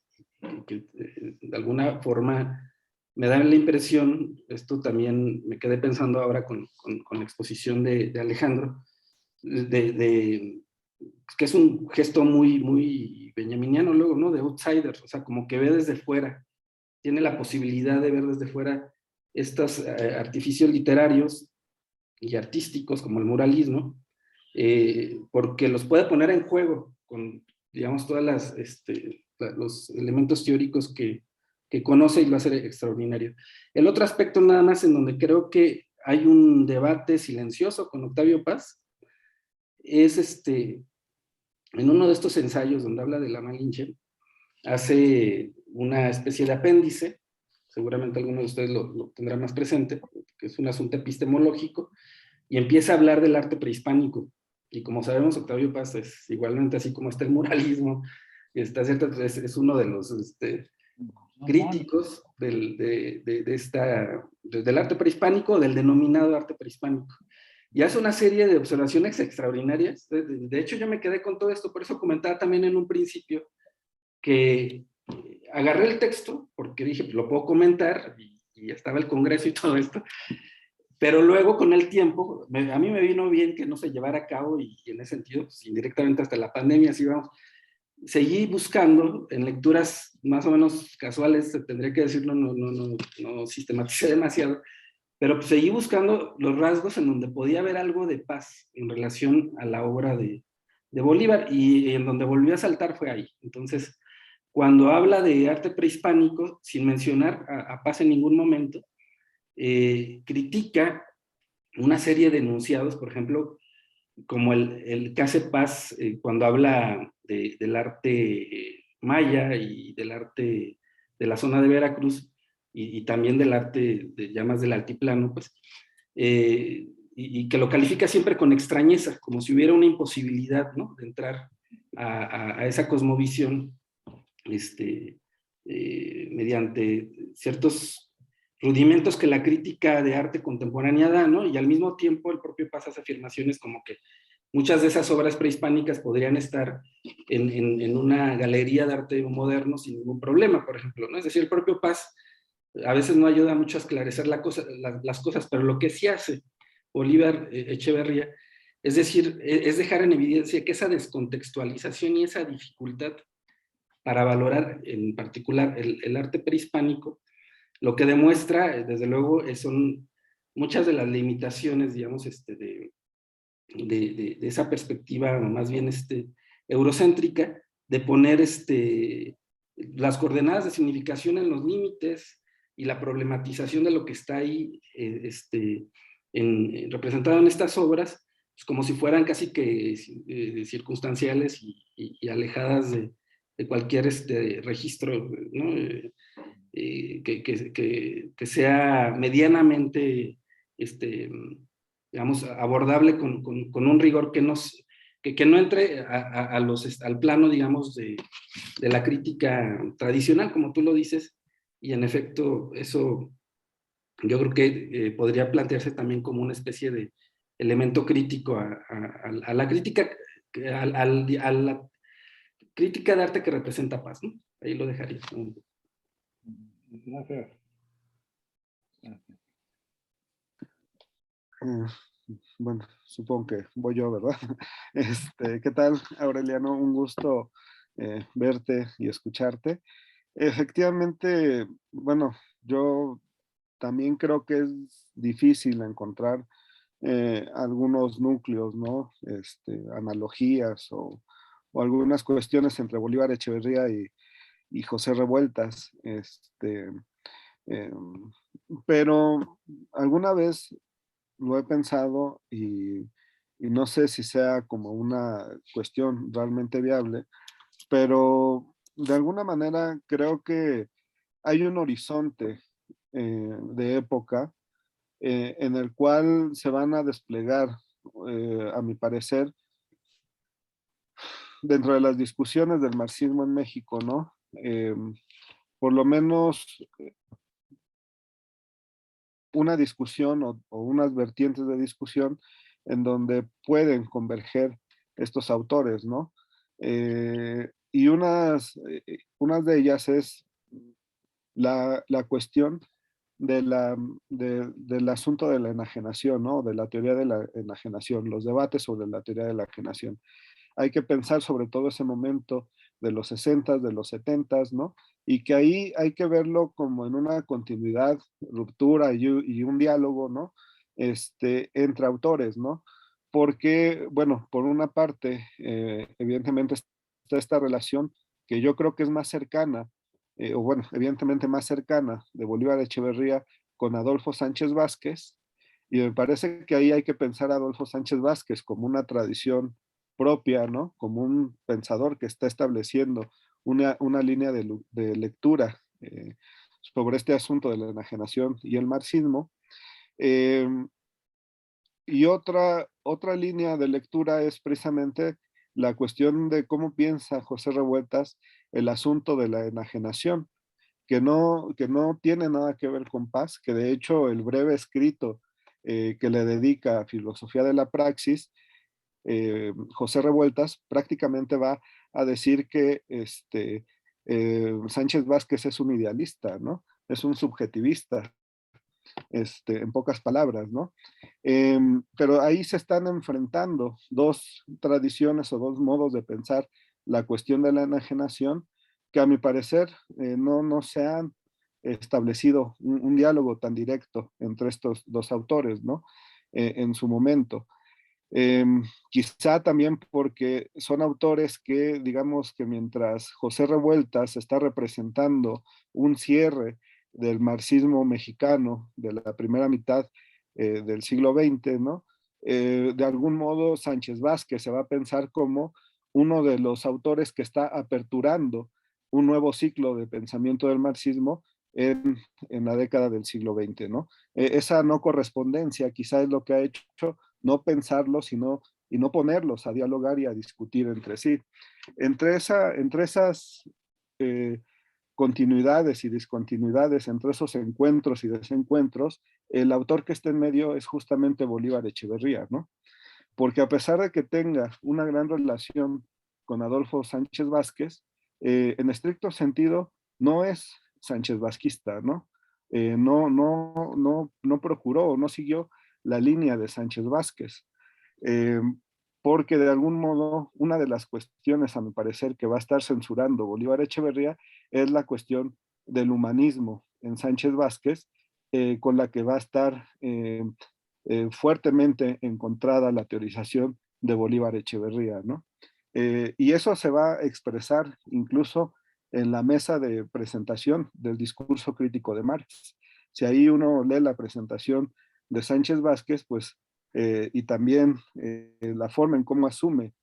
que de alguna forma me da la impresión, esto también me quedé pensando ahora con la exposición de Alejandro, que es un gesto muy benjaminiano luego, ¿no? De outsider, o sea, como que ve desde fuera, tiene la posibilidad de ver desde fuera estos artificios literarios y artísticos como el muralismo, porque los puede poner en juego con, digamos, todas los elementos teóricos que conoce y lo hace extraordinario. El otro aspecto nada más en donde creo que hay un debate silencioso con Octavio Paz es en uno de estos ensayos donde habla de la Malinche, hace una especie de apéndice, seguramente alguno de ustedes lo tendrá más presente, que es un asunto epistemológico, y empieza a hablar del arte prehispánico. Y como sabemos, Octavio Paz es igualmente, así como está el muralismo, está cierto, es uno de los críticos del arte prehispánico, del denominado arte prehispánico. Y hace una serie de observaciones extraordinarias. De hecho, yo me quedé con todo esto, por eso comentaba también en un principio que agarré el texto, porque dije, lo puedo comentar, y estaba el Congreso y todo esto, pero luego con el tiempo, a mí me vino bien que no se llevara a cabo, y en ese sentido, pues, indirectamente hasta la pandemia, así vamos, seguí buscando en lecturas más o menos casuales, tendría que decirlo, no sistematicé demasiado, pero pues seguí buscando los rasgos en donde podía haber algo de Paz en relación a la obra de Bolívar, y en donde volvió a saltar fue ahí. Entonces, cuando habla de arte prehispánico, sin mencionar a Paz en ningún momento, critica una serie de enunciados, por ejemplo, como el que hace Paz cuando habla del arte maya y del arte de la zona de Veracruz, y también del arte de llamas del altiplano, pues, y que lo califica siempre con extrañeza, como si hubiera una imposibilidad, ¿no?, de entrar a esa cosmovisión mediante ciertos rudimentos que la crítica de arte contemporánea da, ¿no? Y al mismo tiempo el propio Paz hace afirmaciones como que muchas de esas obras prehispánicas podrían estar en una galería de arte moderno sin ningún problema, por ejemplo, ¿no? Es decir, el propio Paz a veces no ayuda mucho a esclarecer las cosas, pero lo que sí hace Bolívar Echeverría, es decir, es dejar en evidencia que esa descontextualización y esa dificultad para valorar en particular el arte prehispánico, lo que demuestra, desde luego, son muchas de las limitaciones, digamos, de esa perspectiva más bien eurocéntrica, de poner las coordenadas de significación en los límites y la problematización de lo que está ahí representado en estas obras, pues como si fueran casi que circunstanciales y alejadas de cualquier registro, ¿no? Que sea medianamente, digamos, abordable con un rigor que no entre al plano, digamos, de la crítica tradicional, como tú lo dices, y en efecto, eso yo creo que podría plantearse también como una especie de elemento crítico a la crítica, a la crítica de arte que representa Paz, ¿no? Ahí lo dejaría. Gracias. Bueno, supongo que voy yo, ¿verdad? ¿Qué tal, Aureliano? Un gusto verte y escucharte. Efectivamente, bueno, yo también creo que es difícil encontrar algunos núcleos, ¿no? Analogías o algunas cuestiones entre Bolívar Echeverría y José Revueltas. Pero alguna vez lo he pensado y no sé si sea como una cuestión realmente viable, pero de alguna manera creo que hay un horizonte de época en el cual se van a desplegar, a mi parecer, dentro de las discusiones del marxismo en México, ¿no? Por lo menos una discusión o unas vertientes de discusión en donde pueden converger estos autores, ¿no? Y unas de ellas es la cuestión del asunto de la enajenación, ¿no? De la teoría de la enajenación, los debates sobre la teoría de la enajenación. Hay que pensar sobre todo ese momento de los 60, de los 70, ¿no? Y que ahí hay que verlo como en una continuidad, ruptura y un diálogo, ¿no? Entre autores, ¿no? porque, bueno, por una parte, evidentemente está esta relación que yo creo que es más cercana, o bueno, evidentemente más cercana de Bolívar Echeverría con Adolfo Sánchez Vázquez, y me parece que ahí hay que pensar a Adolfo Sánchez Vázquez como una tradición propia, ¿no? Como un pensador que está estableciendo una línea de lectura sobre este asunto de la enajenación y el marxismo. Eh, y otra línea de lectura es precisamente la cuestión de cómo piensa José Revueltas el asunto de la enajenación, que no tiene nada que ver con Paz, que de hecho el breve escrito que le dedica a Filosofía de la Praxis, José Revueltas prácticamente va a decir que Sánchez Vázquez es un idealista, ¿no? Es un subjetivista, en pocas palabras, ¿no? Pero ahí se están enfrentando dos tradiciones o dos modos de pensar la cuestión de la enajenación que a mi parecer no se han establecido un diálogo tan directo entre estos dos autores, ¿no? En su momento. Quizá también porque son autores que, digamos que mientras José Revueltas está representando un cierre del marxismo mexicano de la primera mitad del siglo XX, ¿no? De algún modo Sánchez Vázquez se va a pensar como uno de los autores que está aperturando un nuevo ciclo de pensamiento del marxismo en la década del siglo XX, ¿no? Esa no correspondencia quizá es lo que ha hecho no pensarlos, y no ponerlos a dialogar y a discutir entre sí. Entre esas continuidades y discontinuidades, entre esos encuentros y desencuentros, el autor que está en medio es justamente Bolívar Echeverría, ¿no? Porque a pesar de que tenga una gran relación con Adolfo Sánchez Vázquez, en estricto sentido no es Sánchez Vázquista, ¿no? No procuró, no siguió la línea de Sánchez Vázquez, eh, porque de algún modo una de las cuestiones, a mi parecer, que va a estar censurando Bolívar Echeverría es la cuestión del humanismo en Sánchez Vázquez, con la que va a estar fuertemente encontrada la teorización de Bolívar Echeverría, ¿no? Y eso se va a expresar incluso en la mesa de presentación del discurso crítico de Marx. Si ahí uno lee la presentación de Sánchez Vázquez, pues, y también la forma en cómo asume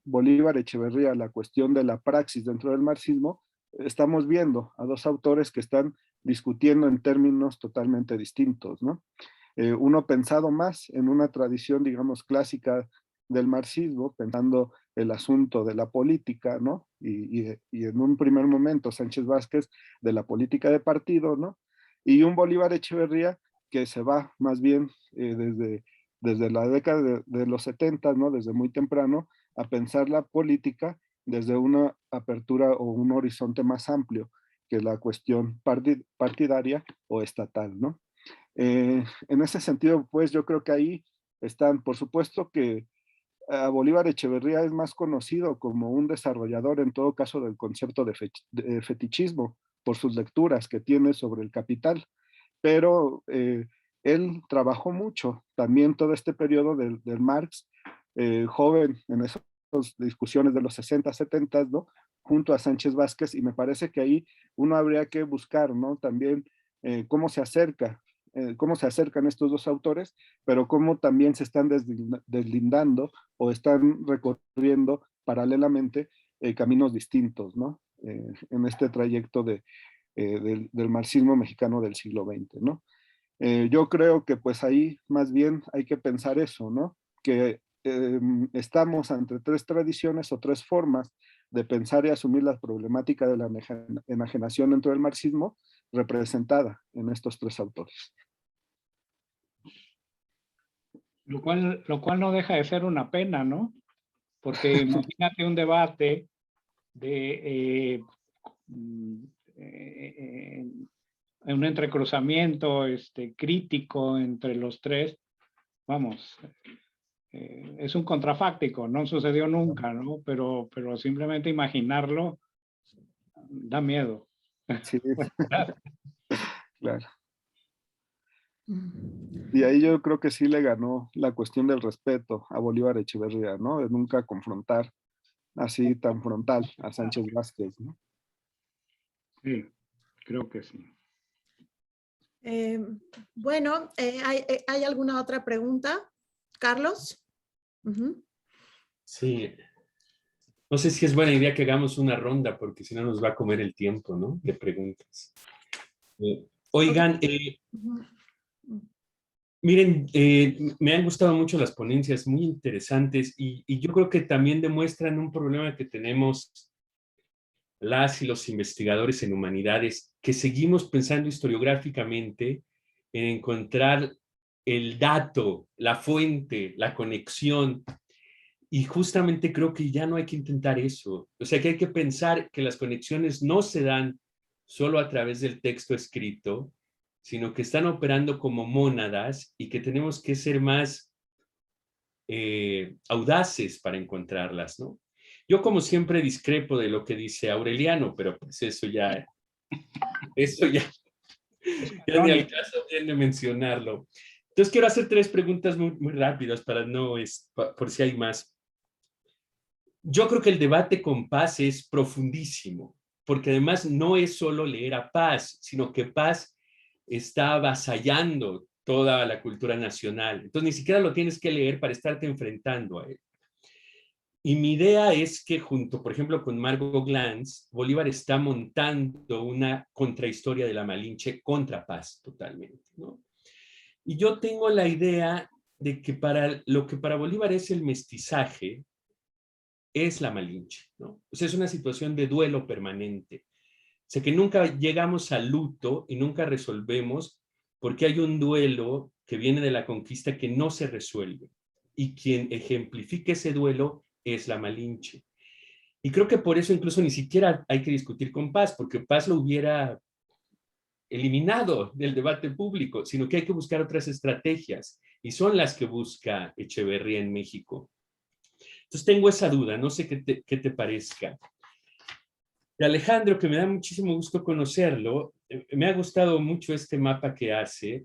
Bolívar Echeverría la cuestión de la praxis dentro del marxismo, estamos viendo a dos autores que están discutiendo en términos totalmente distintos, ¿no? Uno pensado más en una tradición, digamos, clásica del marxismo, pensando el asunto de la política, ¿no? Y en un primer momento Sánchez Vázquez de la política de partido, ¿no? Y un Bolívar Echeverría que se va más bien desde la década de los 70, ¿no? Desde muy temprano, a pensar la política desde una apertura o un horizonte más amplio que la cuestión partidaria o estatal, ¿no? En ese sentido, pues yo creo que ahí están, por supuesto que Bolívar Echeverría es más conocido como un desarrollador, en todo caso, del concepto de fetichismo, por sus lecturas que tiene sobre el capital, pero él trabajó mucho también todo este periodo del Marx, joven en esas discusiones de los 60, 70, ¿no? Junto a Sánchez Vázquez, y me parece que ahí uno habría que buscar, ¿no? También cómo se cómo se acercan estos dos autores, pero cómo también se están deslindando o están recorriendo paralelamente caminos distintos, ¿no? En este trayecto del marxismo mexicano del siglo XX, ¿no? Yo creo que pues ahí más bien hay que pensar eso, ¿no? Que estamos ante tres tradiciones o tres formas de pensar y asumir la problemática de la enajenación dentro del marxismo representada en estos tres autores. Lo cual no deja de ser una pena, ¿no? Porque imagínate un debate de un entrecruzamiento crítico entre los tres. Vamos, es un contrafáctico, no sucedió nunca, ¿no? Pero simplemente imaginarlo da miedo. Sí, claro. Y ahí yo creo que sí le ganó la cuestión del respeto a Bolívar Echeverría, ¿no? De nunca confrontar así tan frontal a Sánchez Vázquez, ¿no? Sí, creo que sí. Bueno, ¿hay alguna otra pregunta? Carlos. Sí. No sé si es buena idea que hagamos una ronda, porque si no nos va a comer el tiempo, ¿no? De preguntas. Oigan, miren, me han gustado mucho las ponencias, muy interesantes, y yo creo que también demuestran un problema que tenemos las y los investigadores en humanidades, que seguimos pensando historiográficamente en encontrar el dato, la fuente, la conexión, y justamente creo que ya no hay que intentar eso. O sea, que hay que pensar que las conexiones no se dan solo a través del texto escrito, sino que están operando como mónadas y que tenemos que ser más audaces para encontrarlas, ¿no? Yo, como siempre, discrepo de lo que dice Aureliano, pero pues eso ya ni al caso de mencionarlo. Entonces, quiero hacer 3 preguntas muy, muy rápidas para no, por si hay más. Yo creo que el debate con Paz es profundísimo, porque además no es solo leer a Paz, sino que Paz está avasallando toda la cultura nacional. Entonces, ni siquiera lo tienes que leer para estarte enfrentando a él. Y mi idea es que junto, por ejemplo, con Margot Glantz, Bolívar está montando una contrahistoria de la Malinche contra Paz totalmente, ¿no? Y yo tengo la idea de que para lo que para Bolívar es el mestizaje, es la Malinche, ¿no? O sea, es una situación de duelo permanente. O sea, que nunca llegamos al luto y nunca resolvemos porque hay un duelo que viene de la conquista que no se resuelve. Y quien ejemplifica ese duelo es la Malinche. Y creo que por eso incluso ni siquiera hay que discutir con Paz, porque Paz lo hubiera eliminado del debate público, sino que hay que buscar otras estrategias, y son las que busca Echeverría en México. Entonces tengo esa duda, no sé qué te parezca. De Alejandro, que me da muchísimo gusto conocerlo, me ha gustado mucho este mapa que hace,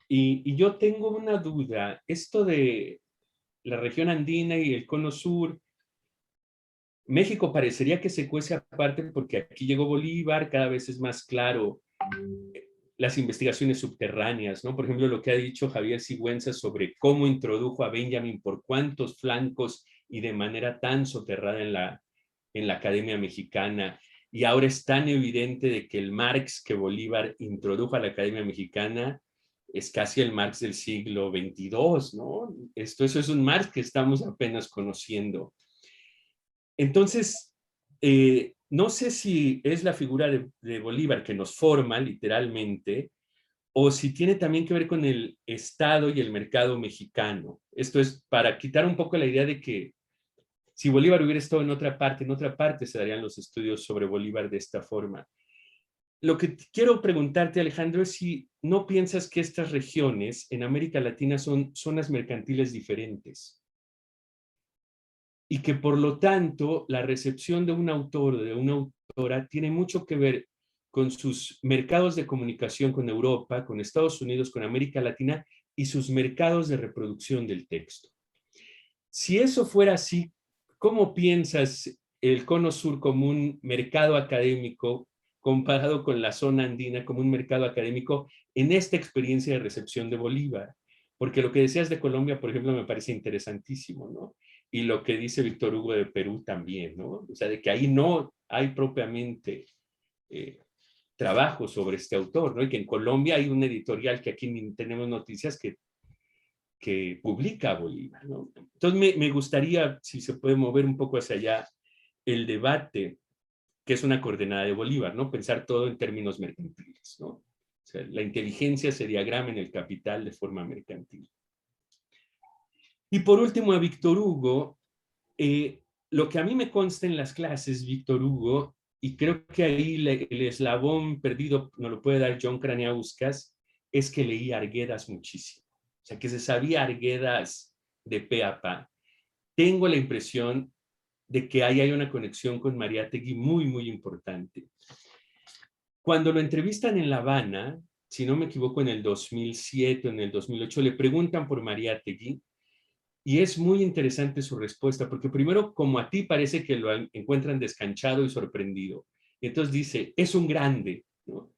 y yo tengo una duda, esto de la región andina y el cono sur, México parecería que se cuece aparte porque aquí llegó Bolívar, cada vez es más claro las investigaciones subterráneas, ¿no? Por ejemplo, lo que ha dicho Javier Sigüenza sobre cómo introdujo a Benjamin por cuántos flancos y de manera tan soterrada en la Academia Mexicana. Y ahora es tan evidente de que el Marx que Bolívar introdujo a la Academia Mexicana es casi el Marx del siglo XXII, ¿no? Eso es un Marx que estamos apenas conociendo. Entonces, no sé si es la figura de Bolívar que nos forma literalmente, o si tiene también que ver con el Estado y el mercado mexicano. Esto es para quitar un poco la idea de que si Bolívar hubiera estado en otra parte se darían los estudios sobre Bolívar de esta forma. Lo que quiero preguntarte, Alejandro, es si no piensas que estas regiones en América Latina son zonas mercantiles diferentes y que por lo tanto la recepción de un autor o de una autora tiene mucho que ver con sus mercados de comunicación con Europa, con Estados Unidos, con América Latina y sus mercados de reproducción del texto. Si eso fuera así, ¿cómo piensas el Cono Sur como un mercado académico comparado con la zona andina como un mercado académico en esta experiencia de recepción de Bolívar? Porque lo que decías de Colombia, por ejemplo, me parece interesantísimo, ¿no? Y lo que dice Víctor Hugo de Perú también, ¿no? O sea, de que ahí no hay propiamente trabajo sobre este autor, ¿no? Y que en Colombia hay un editorial que aquí tenemos noticias que publica a Bolívar, ¿no? Entonces me gustaría, si se puede mover un poco hacia allá, el debate, que es una coordenada de Bolívar, ¿no? Pensar todo en términos mercantiles, ¿no? O sea, la inteligencia se diagrama en el capital de forma mercantil. Y por último, a Víctor Hugo, lo que a mí me consta en las clases, Víctor Hugo, y creo que ahí el eslabón perdido nos lo puede dar John Kraniauskas, es que leí Arguedas muchísimo. O sea, que se sabía Arguedas de pe a pa. Tengo la impresión de que ahí hay una conexión con Mariátegui muy, muy importante. Cuando lo entrevistan en La Habana, si no me equivoco, en el 2007 o en el 2008, le preguntan por Mariátegui y es muy interesante su respuesta, porque primero, como a ti parece que lo encuentran descanchado y sorprendido, y entonces dice, es un grande, ¿no?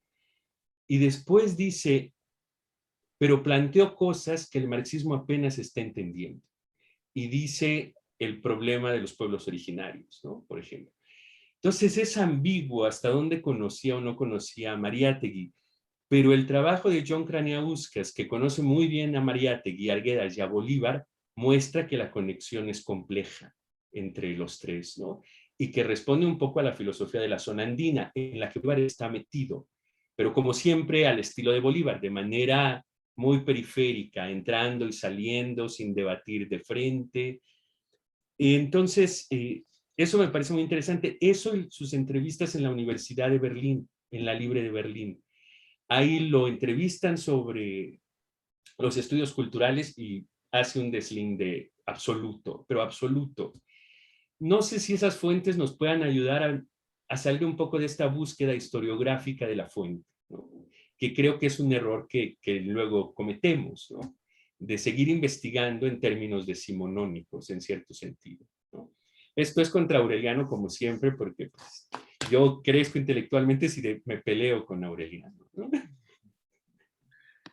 Y después dice, pero planteó cosas que el marxismo apenas está entendiendo. Y dice el problema de los pueblos originarios, ¿no? Por ejemplo. Entonces es ambiguo hasta dónde conocía o no conocía a Mariátegui, pero el trabajo de John Kraniauskas, que conoce muy bien a Mariátegui, a Arguedas y a Bolívar, muestra que la conexión es compleja entre los tres, ¿no? Y que responde un poco a la filosofía de la zona andina, en la que Bolívar está metido, pero como siempre al estilo de Bolívar, de manera muy periférica, entrando y saliendo sin debatir de frente. Entonces, eso me parece muy interesante. Eso en sus entrevistas en la Universidad de Berlín, en la Libre de Berlín. Ahí lo entrevistan sobre los estudios culturales y hace un deslinde absoluto, pero absoluto. No sé si esas fuentes nos puedan ayudar a salir un poco de esta búsqueda historiográfica de la fuente, ¿no? Que creo que es un error que luego cometemos, ¿no? De seguir investigando en términos decimonónicos, en cierto sentido, ¿no? Esto es contra Aureliano, como siempre, porque pues, yo crezco intelectualmente si me peleo con Aureliano, ¿no?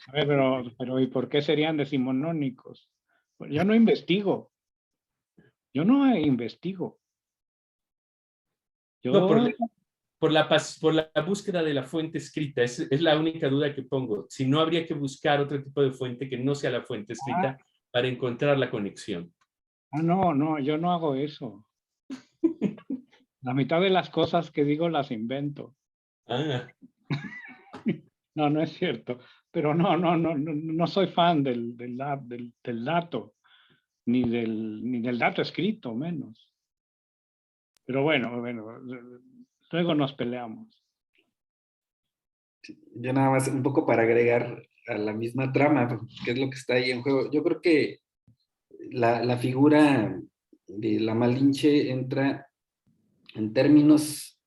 A ver, pero ¿y por qué serían decimonónicos? Yo no investigo. Yo no investigo. Yo... No, por la búsqueda de la fuente escrita, es la única duda que pongo. Si no habría que buscar otro tipo de fuente que no sea la fuente escrita para encontrar la conexión. No, yo no hago eso. La mitad de las cosas que digo las invento. Ah. No es cierto. Pero no soy fan del dato, ni del dato escrito, menos. Pero bueno, luego nos peleamos. Yo nada más, un poco para agregar a la misma trama, que es lo que está ahí en juego. Yo creo que la figura de la Malinche entra en términos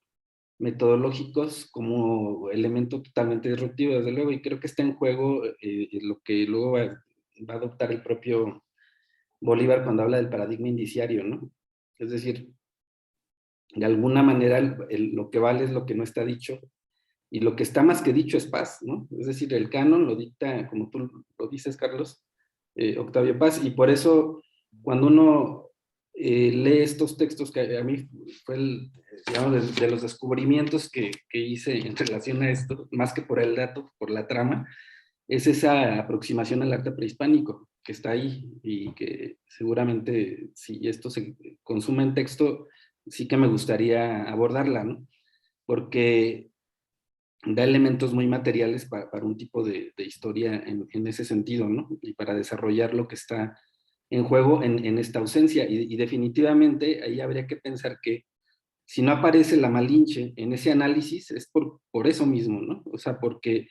metodológicos como elemento totalmente disruptivo, desde luego, y creo que está en juego lo que luego va a adoptar el propio Bolívar cuando habla del paradigma indiciario, ¿no? Es decir, de alguna manera lo que vale es lo que no está dicho, y lo que está más que dicho es Paz, ¿no? Es decir, el canon lo dicta, como tú lo dices, Carlos, Octavio Paz, y por eso cuando uno lee estos textos, que a mí fue digamos, de los descubrimientos que hice en relación a esto, más que por el dato, por la trama, es esa aproximación al arte prehispánico que está ahí y que seguramente si esto se consume en texto, sí que me gustaría abordarla, ¿no? Porque da elementos muy materiales para un tipo de historia en ese sentido, ¿no? Y para desarrollar lo que está en juego en esta ausencia. Y definitivamente ahí habría que pensar que si no aparece la Malinche en ese análisis es por eso mismo, ¿no? O sea, porque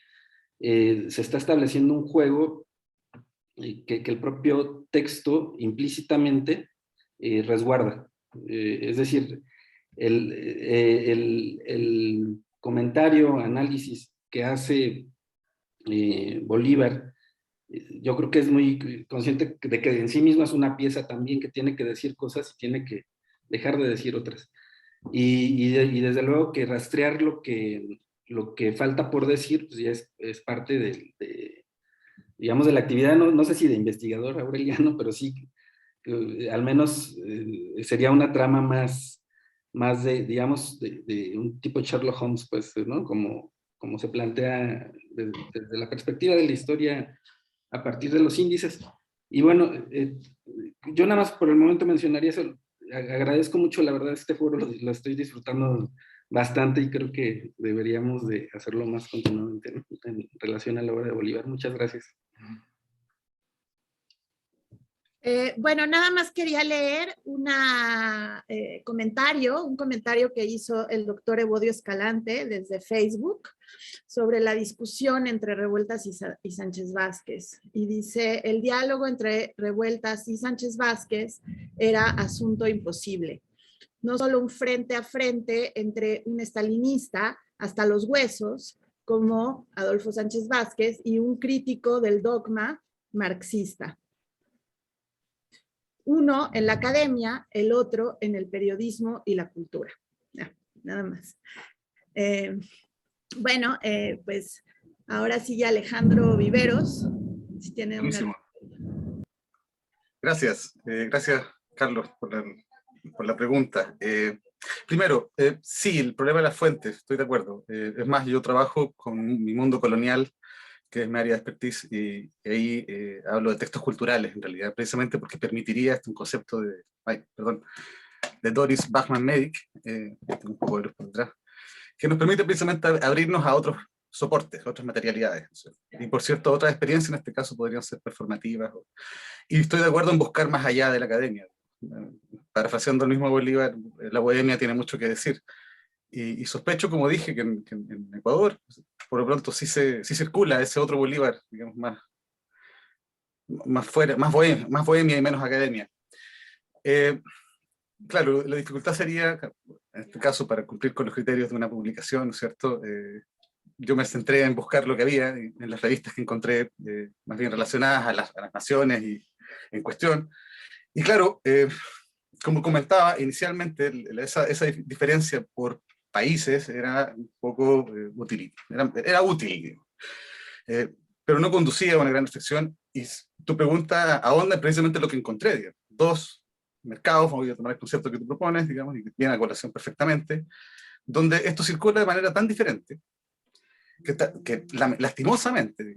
se está estableciendo un juego que el propio texto implícitamente resguarda. Es decir, el comentario, análisis que hace Bolívar, yo creo que es muy consciente de que en sí mismo es una pieza también que tiene que decir cosas y tiene que dejar de decir otras. Y desde luego que rastrear lo que falta por decir, pues ya es parte digamos, de la actividad, no sé si de investigador aureliano, pero sí, al menos sería una trama más digamos, de un tipo Sherlock Holmes, pues, ¿no? Como se plantea desde la perspectiva de la historia a partir de los índices. Y bueno, yo nada más por el momento mencionaría eso. Agradezco mucho, la verdad, este foro lo estoy disfrutando bastante y creo que deberíamos de hacerlo más continuamente en relación a la obra de Bolívar. Muchas gracias. Bueno, nada más quería leer un comentario que hizo el doctor Evodio Escalante desde Facebook sobre la discusión entre Revueltas y Sánchez Vázquez. Y dice, el diálogo entre Revueltas y Sánchez Vázquez era asunto imposible. No solo un frente a frente entre un estalinista hasta los huesos, como Adolfo Sánchez Vázquez, y un crítico del dogma marxista. Uno en la academia, el otro en el periodismo y la cultura. Nada más. Bueno, pues ahora sigue Alejandro Viveros. Si tiene Buenísimo. Gracias, gracias Carlos por la pregunta. Primero, sí, el problema de las fuentes, estoy de acuerdo. Es más, yo trabajo con mi mundo colonial, que es mi área de expertise, y ahí hablo de textos culturales, en realidad, precisamente porque permitiría un concepto de Doris Bachmann-Medic, tengo un poco de luz por detrás, que nos permite precisamente abrirnos a otros soportes, otras materialidades. Y por cierto, otras experiencias en este caso podrían ser performativas. Y estoy de acuerdo en buscar más allá de la academia. Parafraseando el mismo Bolívar, la bohemia tiene mucho que decir. Y sospecho, como dije, que en Ecuador, por lo pronto sí circula ese otro Bolívar, digamos, más fuera, más bohemia y menos academia. Claro, la dificultad sería, en este caso, para cumplir con los criterios de una publicación, ¿no es cierto? Yo me centré en buscar lo que había en las revistas que encontré, más bien relacionadas a las naciones y en cuestión. Y claro, como comentaba, inicialmente esa diferencia por países era un poco útil, era útil, pero no conducía a una gran reflexión. Y tu pregunta ahonda precisamente lo que encontré, digamos. Dos mercados, voy a tomar el concepto que tú propones, digamos, y que viene a colación perfectamente, donde esto circula de manera tan diferente que lastimosamente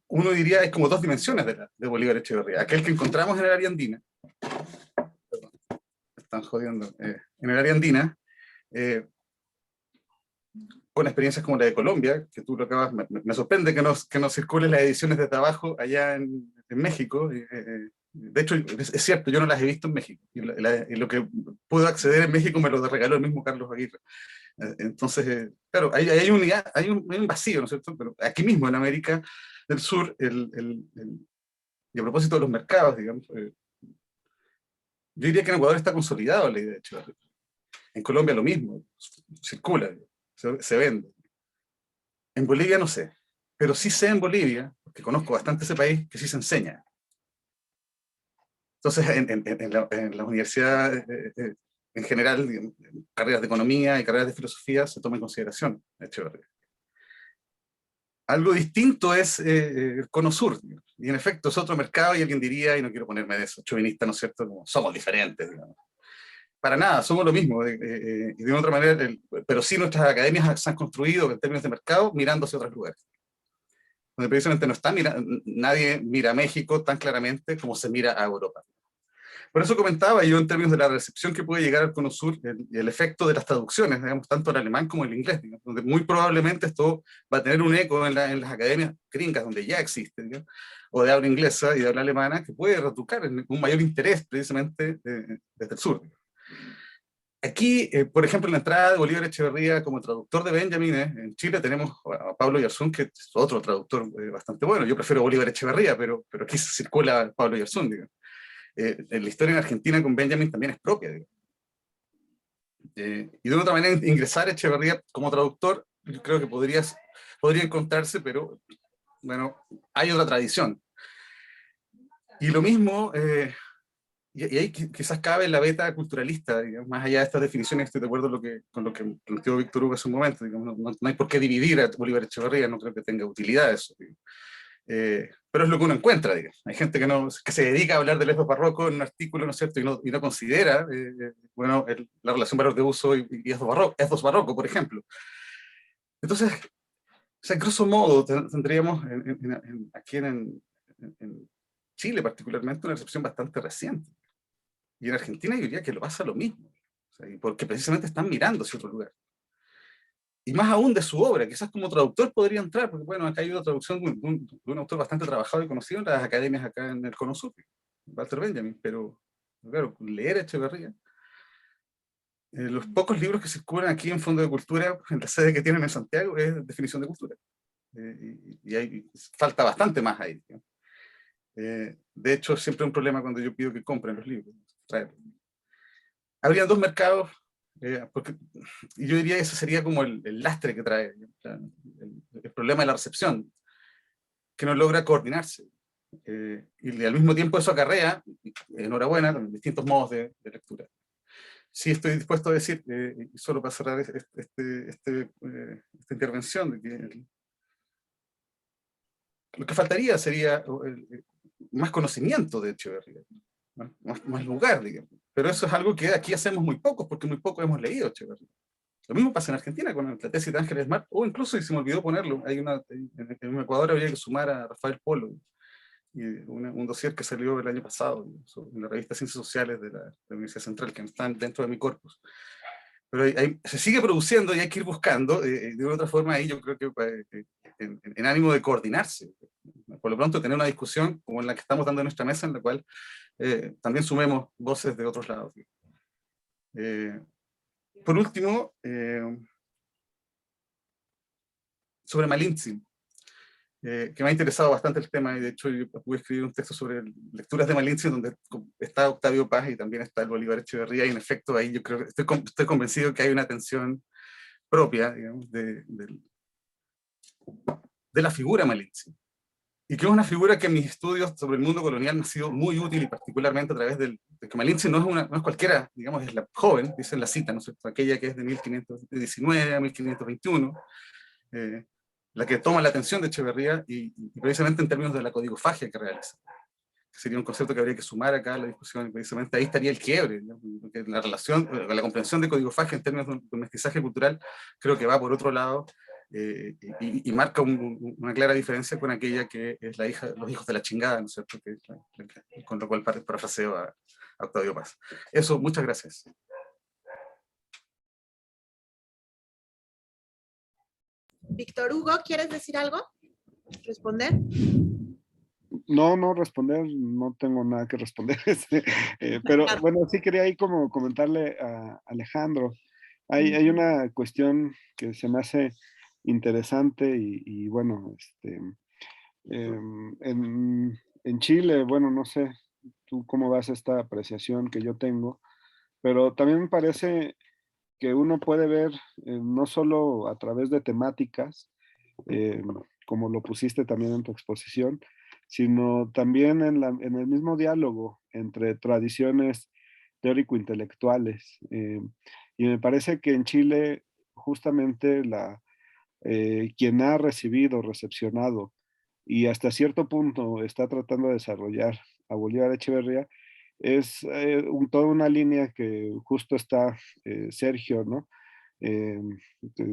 uno diría hay como dos dimensiones de Bolívar Echeverría. Aquel que encontramos en el área andina, están jodiendo, en el área andina, con experiencias como la de Colombia, que tú lo acabas, me sorprende que nos circulen las ediciones de trabajo allá en México. De hecho, es cierto, yo no las he visto en México, y lo que pude acceder en México me lo regaló el mismo Carlos Aguirre. Entonces, claro, hay un vacío, ¿no es cierto? Pero aquí mismo, en América del Sur, y a propósito de los mercados, digamos, yo diría que en Ecuador está consolidado la idea de Echeverría. En Colombia lo mismo, circula, se vende. En Bolivia no sé, pero sí sé en Bolivia, porque conozco bastante ese país, que sí se enseña. Entonces, en la universidad, en general, digamos, carreras de economía y carreras de filosofía se toma en consideración Echeverría. Algo distinto es el Cono Sur, digamos. Y en efecto es otro mercado, y alguien diría, y no quiero ponerme de eso, chauvinista, ¿no es cierto? Como somos diferentes, digamos. Para nada, somos lo mismo, y de otra manera, pero sí nuestras academias se han construido en términos de mercado mirando hacia otros lugares. Donde precisamente nadie mira a México tan claramente como se mira a Europa. Por eso comentaba yo en términos de la recepción que puede llegar al Cono Sur, el efecto de las traducciones, digamos, tanto el alemán como el inglés, digamos, donde muy probablemente esto va a tener un eco en las academias gringas, donde ya existe, digamos, o de habla inglesa y de habla alemana, que puede reeducar en un mayor interés precisamente desde el sur. Aquí, por ejemplo, en la entrada de Bolívar Echeverría como traductor de Benjamin, en Chile tenemos a Pablo Yarzún, que es otro traductor bastante bueno. Yo prefiero Bolívar Echeverría, pero aquí circula Pablo Yarzún, digamos. La historia en Argentina con Benjamin también es propia, digamos. Y de otra manera, ingresar a Echeverría como traductor, yo creo que podría encontrarse, pero bueno, hay otra tradición. Y lo mismo, y ahí quizás cabe la beta culturalista, digamos, más allá de estas definiciones, estoy de acuerdo con lo que planteó Víctor Hugo hace un momento, digamos, no hay por qué dividir a Bolívar Echeverría, no creo que tenga utilidad eso. Pero es lo que uno encuentra, digamos. Hay gente que se dedica a hablar del lesbos barroco en un artículo, ¿no es cierto?, y no considera, bueno, la relación valor de uso y esbos barroco, por ejemplo. Entonces, o sea, grosso modo, tendríamos aquí en Chile particularmente una recepción bastante reciente. Y en Argentina yo diría que lo pasa lo mismo, o sea, porque precisamente están mirando hacia otro lugar. Y más aún de su obra, quizás como traductor podría entrar, porque bueno, acá hay una traducción de un autor bastante trabajado y conocido en las academias acá en el Cono Sur, Walter Benjamin, pero claro, leer a Echeverría, los pocos libros que circulan aquí en Fondo de Cultura, en la sede que tienen en Santiago, es definición de cultura. Y falta bastante más ahí. De hecho, siempre es un problema cuando yo pido que compren los libros. Habrían dos mercados Porque yo diría que ese sería como el lastre que trae, el problema de la recepción, que no logra coordinarse. Y al mismo tiempo eso acarrea, enhorabuena, distintos modos de lectura. Sí estoy dispuesto a decir, solo para cerrar esta intervención, de que lo que faltaría sería más conocimiento de Echeverría, ¿no? Más lugar, digamos. Pero eso es algo que aquí hacemos muy pocos, porque muy poco hemos leído Echeverría. Lo mismo pasa en Argentina con la tesis de Ángeles Mar, o incluso, y se me olvidó ponerlo, en Ecuador habría que sumar a Rafael Polo, y un dossier que salió el año pasado en la revista Ciencias Sociales de la Universidad Central, que están dentro de mi corpus. Pero se sigue produciendo y hay que ir buscando, de otra forma ahí yo creo que en ánimo de coordinarse. Por lo pronto tener una discusión como la que estamos dando en nuestra mesa, en la cual también sumemos voces de otros lados. Por último, sobre Malintzin, que me ha interesado bastante el tema, y de hecho yo pude escribir un texto sobre lecturas de Malintzin, donde está Octavio Paz y también está el Bolívar Echeverría, y en efecto ahí yo creo que estoy convencido que hay una tensión propia, digamos, de la figura Malintzin, y que es una figura que en mis estudios sobre el mundo colonial me ha sido muy útil, y particularmente a través de que Malintzin no es cualquiera, digamos, es la joven, dice en la cita, ¿no es cierto?, aquella que es de 1519 a 1521, la que toma la atención de Echeverría, y precisamente en términos de la codigofagia que realiza, que sería un concepto que habría que sumar acá a la discusión, y precisamente ahí estaría el quiebre, ¿no? Porque la relación, la comprensión de codigofagia en términos de un mestizaje cultural, creo que va por otro lado, y marca una clara diferencia con aquella que es los hijos de la chingada, ¿no es cierto?, con lo cual parafraseo a Octavio Paz. Eso, muchas gracias. Víctor Hugo, ¿quieres decir algo? ¿Responder? No responder, no tengo nada que responder. Pero bueno, sí quería ahí como comentarle a Alejandro. Hay una cuestión que se me hace interesante y bueno, en Chile, bueno, no sé tú cómo vas a esta apreciación que yo tengo, pero también me parece que uno puede ver no solo a través de temáticas, eh, como lo pusiste también en tu exposición, sino también en el mismo diálogo entre tradiciones teórico-intelectuales. Y me parece que en Chile justamente quien ha recibido, recepcionado y hasta cierto punto está tratando de desarrollar a Bolívar Echeverría, es toda una línea que justo está Sergio, ¿no? Eh,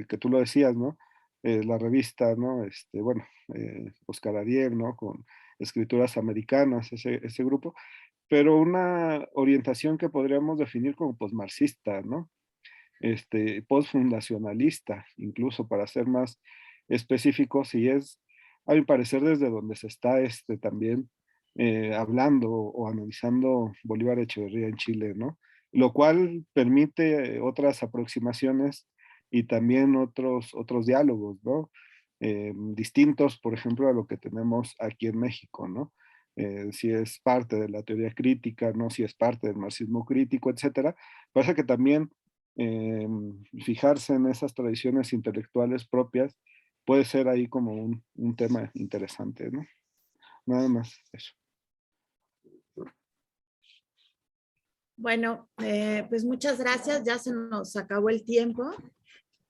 que tú lo decías, ¿no? La revista, ¿no? Bueno, Oscar Ariel, ¿no? Con escrituras americanas, ese grupo, pero una orientación que podríamos definir como posmarxista, ¿no? Postfundacionalista, incluso para ser más específicos, y es, a mi parecer, desde donde se está también hablando o analizando Bolívar Echeverría en Chile, ¿no? Lo cual permite otras aproximaciones y también otros diálogos, ¿no? Distintos, por ejemplo, a lo que tenemos aquí en México, ¿no? Si es parte de la teoría crítica, ¿no? Si es parte del marxismo crítico, etcétera. Parece que también fijarse en esas tradiciones intelectuales propias puede ser ahí como un tema interesante, ¿no? Nada más eso. Bueno, pues muchas gracias, ya se nos acabó el tiempo.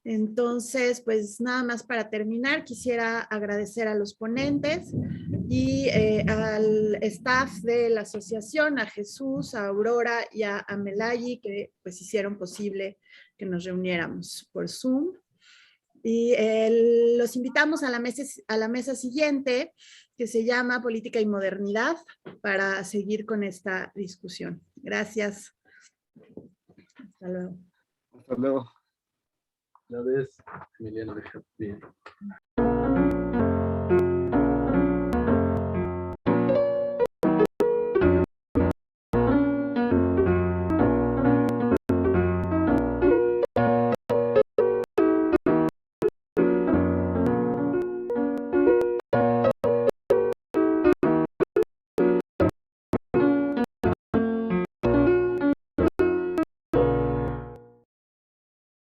Entonces, pues nada más para terminar, quisiera agradecer a los ponentes y al staff de la asociación, a Jesús, a Aurora y a Melayi, que pues hicieron posible que nos reuniéramos por Zoom. Y los invitamos a la mesa siguiente, que se llama Política y Modernidad, para seguir con esta discusión. Gracias. Hasta luego. Hasta luego. La ves, Emiliano, bien.